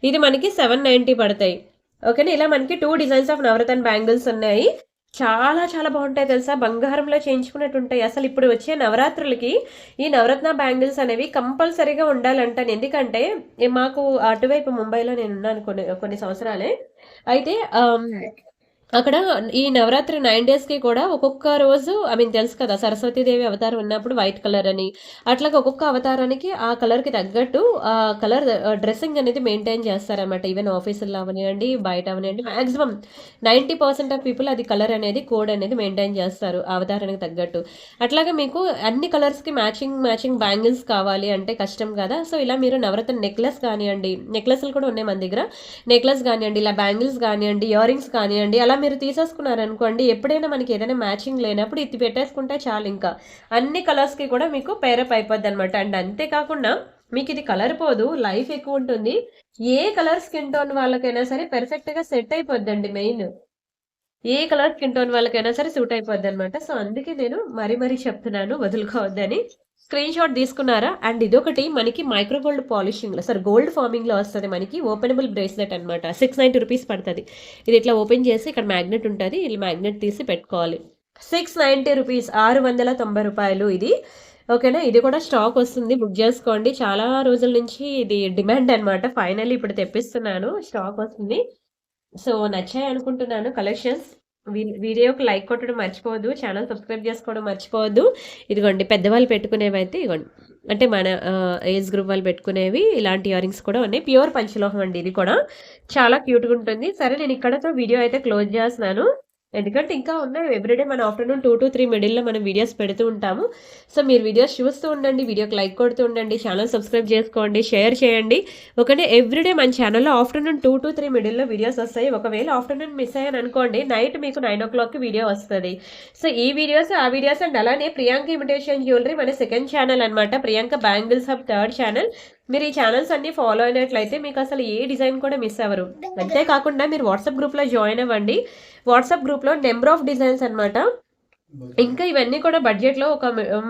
ఇది మనకి 790 పడతాయి. ఓకేనా, ఇలా మనకి 2 డిజైన్స్ ఆఫ్ నవరత్న బ్యాంగిల్స్ ఉన్నాయి. చాలా చాలా బాగుంటాయి తెలుసా. బంగారంలో చేయించుకున్నట్టు ఉంటాయి. అసలు ఇప్పుడు వచ్చే నవరాత్రులకి ఈ నవరత్న బ్యాంగిల్స్ అనేవి కంపల్సరీగా ఉండాలంటాను. ఎందుకంటే మాకు అటువైపు ముంబైలో నేను ఉన్నాను కొన్ని సంవత్సరాలే. అయితే అక్కడ ఈ నవరాత్రి 9 డేస్కి కూడా ఒక్కొక్క రోజు తెలుసు కదా, సరస్వతీదేవి అవతారం ఉన్నప్పుడు వైట్ కలర్ అని, అట్లాగే ఒక్కొక్క అవతారానికి ఆ కలర్కి తగ్గట్టు ఆ కలర్ డ్రెస్సింగ్ అనేది మెయింటైన్ చేస్తారన్నమాట. ఈవెన్ ఆఫీసుల్లో అవనివ్వండి, బయట అవనివ్వండి, మ్యాక్సిమం 90% ఆఫ్ పీపుల్ అది కలర్ అనేది కోడ్ అనేది మెయింటైన్ చేస్తారు అవతారానికి తగ్గట్టు. అట్లాగే మీకు అన్ని కలర్స్కి మ్యాచింగ్ బ్యాంగిల్స్ కావాలి అంటే కష్టం కదా. సో ఇలా మీరు నవరత్న నెక్లెస్ కానివ్వండి, నెక్లెస్లు కూడా ఉన్నాయి మన దగ్గర, నెక్లెస్ కానివ్వండి, ఇలా బ్యాంగిల్స్ కానివ్వండి, ఇయర్ రింగ్స్ కానివ్వండి, అలా మీరు తీసేసుకున్నారనుకోండి, ఎప్పుడైనా మనకి ఏదైనా మ్యాచింగ్ లేనప్పుడు ఇది పెట్టేసుకుంటే చాలు. ఇంకా అన్ని కలర్స్కి కూడా మీకు పేరప్ అయిపోద్ది అనమాట. అండ్ అంతేకాకుండా మీకు ఇది కలర్ పోదు, లైఫ్ ఎక్కువ ఉంటుంది. ఏ కలర్ స్కిన్ టోన్ వాళ్ళకైనా సరే పెర్ఫెక్ట్గా సెట్ అయిపోద్దండి. మెయిన్ ఏ కలర్ స్కిన్ టోన్ వాళ్ళకైనా సరే సూట్ అయిపోద్ది అనమాట. సో అందుకే నేను మరీ చెప్తున్నాను, వదులుకోవద్దని. స్క్రీన్ షాట్ తీసుకున్నారా. అండ్ ఇదొకటి మనకి మైక్రో గోల్డ్ పాలిషింగ్లో, గోల్డ్ ఫార్మింగ్లో వస్తుంది మనకి. ఓపెనబుల్ బ్రేస్లెట్ అనమాట. 690 రూపీస్ పడుతుంది. ఇది ఇట్లా ఓపెన్ చేసి ఇక్కడ మ్యాగ్నెట్ ఉంటుంది, ఇలా మ్యాగ్నెట్ తీసి పెట్టుకోవాలి. 690 రూపీస్, 690 రూపాయలు ఇది. ఓకేనా, ఇది కూడా స్టాక్ వస్తుంది, బుక్ చేసుకోండి. చాలా రోజుల నుంచి ఇది డిమాండ్ అనమాట. ఫైనల్లీ ఇప్పుడు తెప్పిస్తున్నాను, స్టాక్ వస్తుంది. సో నచ్చాయి అనుకుంటున్నాను కలెక్షన్స్. వీడియోకి లైక్ కొట్టడం మర్చిపోవద్దు, ఛానల్ సబ్స్క్రైబ్ చేసుకోవడం మర్చిపోవద్దు. ఇదిగోండి పెద్దవాళ్ళు పెట్టుకునేవి అయితే ఇదిగోండి, అంటే మన ఏజ్ గ్రూప్ వాళ్ళు పెట్టుకునేవి ఇలాంటి ఇయర్ రింగ్స్ కూడా ఉన్నాయి. ప్యూర్ పంచలోహం అండి. ఇది కూడా చాలా క్యూట్గా ఉంటుంది. సరే, నేను ఇక్కడతో వీడియో అయితే క్లోజ్ చేస్తున్నాను. ఎందుకంటే ఇంకా ఉన్నాయి. ఎవ్రీడే మన ఆఫ్టర్‌నూన్ 2-3 మిడిల్‌లో మనం వీడియోస్ పెడుతూ ఉంటాము. సో, మీరు వీడియోస్ చూస్తూ ఉండండి. వీడియోకి లైక్ కొడుతూ ఉండండి. ఛానల్ సబ్స్క్రైబ్ చేసుకోండి. షేర్ చేయండి. ఓకేనా? ఎవ్రీడే మన ఛానల్‌లో ఆఫ్టర్‌నూన్ 2-3 మిడిల్‌లో వీడియోస్ వస్తాయి. ఒకవేళ ఆఫ్టర్‌నూన్ మిస్ అయ్యాననుకోండి, నైట్ మీకు 9:00కి వీడియో వస్తది. సో, ఈ వీడియోస్, ఆ వీడియోస్ అండ్ అలానే ప్రియాంక ఇమిటేషన్ జ్యువెలరీ మన సెకండ్ ఛానల్ అనమాట. Priyanka bangles hub third channel. మీరు ఈ ఛానల్స్ అన్నీ ఫాలో అయినట్లయితే మీకు అసలు ఏ డిజైన్ కూడా మిస్ అవ్వరు. అంతేకాకుండా మీరు వాట్సాప్ గ్రూప్‌లో జాయిన్ అవ్వండి. వాట్సాప్ గ్రూప్‌లో నెంబర్ ఆఫ్ డిజైన్స్ అనమాట. ఇంకా ఇవన్నీ కూడా బడ్జెట్‌లో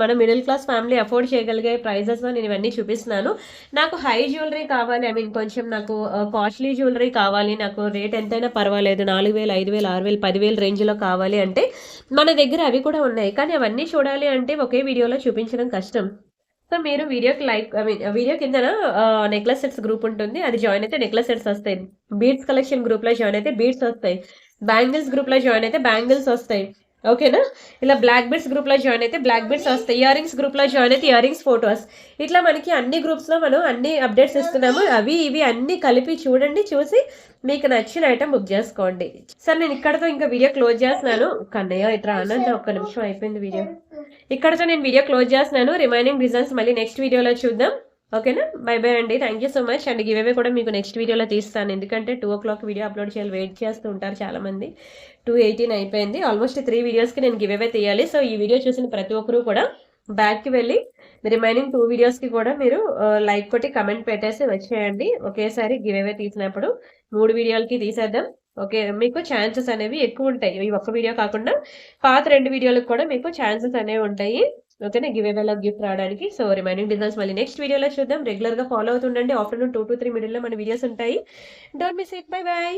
మన మిడిల్ క్లాస్ ఫ్యామిలీ అఫోర్డ్ చేయగలిగే ప్రైజెస్‌లో నేను ఇవన్నీ చూపిస్తున్నాను. నాకు హై జ్యువెలరీ కావాలి, ఐ మీన్ కొంచెం నాకు కాస్ట్‌లీ జ్యువెలరీ కావాలి, నాకు రేట్ ఎంతైనా పర్వాలేదు, 4000, 5000, 6000, 10,000 రేంజ్‌లో కావాలి అంటే మన దగ్గర అవి కూడా ఉన్నాయి. కానీ అవన్నీ చూడాలి అంటే ఒకే వీడియోలో చూపించడం కష్టం. సో, మీరు వీడియోకి లైక్ ఐ మీన్ వీడియో కిందన నెక్లెస్ సెట్స్ గ్రూప్ ఉంటుంది. అది జాయిన్ అయితే నెక్లెస్ సెట్స్ వస్తాయి. బీడ్స్ కలెక్షన్ గ్రూప్‌లో జాయిన్ అయితే బీడ్స్ వస్తాయి. బ్యాంగిల్స్ గ్రూప్‌లో జాయిన్ అయితే బ్యాంగిల్స్ వస్తాయి. ఓకేనా? ఇలా బ్లాక్ బీడ్స్ గ్రూప్‌లో జాయిన్ అయితే బ్లాక్ బీడ్స్ వస్తాయి. ఇయర్ రింగ్స్ గ్రూప్‌లో జాయిన్ అయితే ఇయర్ రింగ్స్ ఫోటోస్. ఇట్లా మనకి అన్ని గ్రూప్స్‌లో మనం అన్ని అప్డేట్స్ ఇస్తున్నాము. అవి ఇవి అన్నీ కలిపి చూడండి. చూసి మీకు నచ్చిన ఐటెం బుక్ చేసుకోండి. సరే, నేను ఇక్కడితో ఇంకా వీడియో క్లోజ్ చేస్తున్నాను. కన్నయ్య ఇట్రా అనండి, ఒక్క నిమిషం అయిపోయింది వీడియో. ఇక్కడితో నేను వీడియో క్లోజ్ చేస్తున్నాను. రిమైనింగ్ డిజైన్స్ మళ్ళీ నెక్స్ట్ వీడియోలో చూద్దాం. ఓకేనా? బై బై అండి. Thank you so much. And give away కూడా మీకు నెక్స్ట్ వీడియోలో తీస్తాను. ఎందుకంటే 2:00 వీడియో అప్లోడ్ చేయాలి, వెయిట్ చేస్తూ ఉంటారు చాలామంది. 2:18 అయిపోయింది. ఆల్మోస్ట్ 3 వీడియోస్కి నేను గివ్ అవే తీయాలి. సో, ఈ వీడియో చూసిన ప్రతి ఒక్కరూ కూడా బ్యాక్కి వెళ్ళి రిమైనింగ్ 2 వీడియోస్కి కూడా మీరు లైక్ కొట్టి కమెంట్ పెట్టేసి వచ్చేయండి. ఒకేసారి గివ్ అవే తీసినప్పుడు 3 వీడియోలకి తీసేద్దాం. ఓకే, మీకు ఛాన్సెస్ అనేవి ఎక్కువ ఉంటాయి. ఈ ఒక్క వీడియో కాకుండా పాత 2 వీడియోలకు కూడా మీకు ఛాన్సెస్ అనేవి ఉంటాయి. ఓకేనా? గివ్ అవేలో గిఫ్ట్ రావడానికి. సో, రిమైనింగ్ డిజైన్స్ మళ్ళీ నెక్స్ట్ వీడియోలో చూద్దాం. రెగ్యులర్‌గా ఫాలో అవుతుండండి. ఆఫ్టర్‌నూన్ 2-3 మిడిల్‌లో మన వీడియోస్ ఉంటాయి. Don't miss it. By by.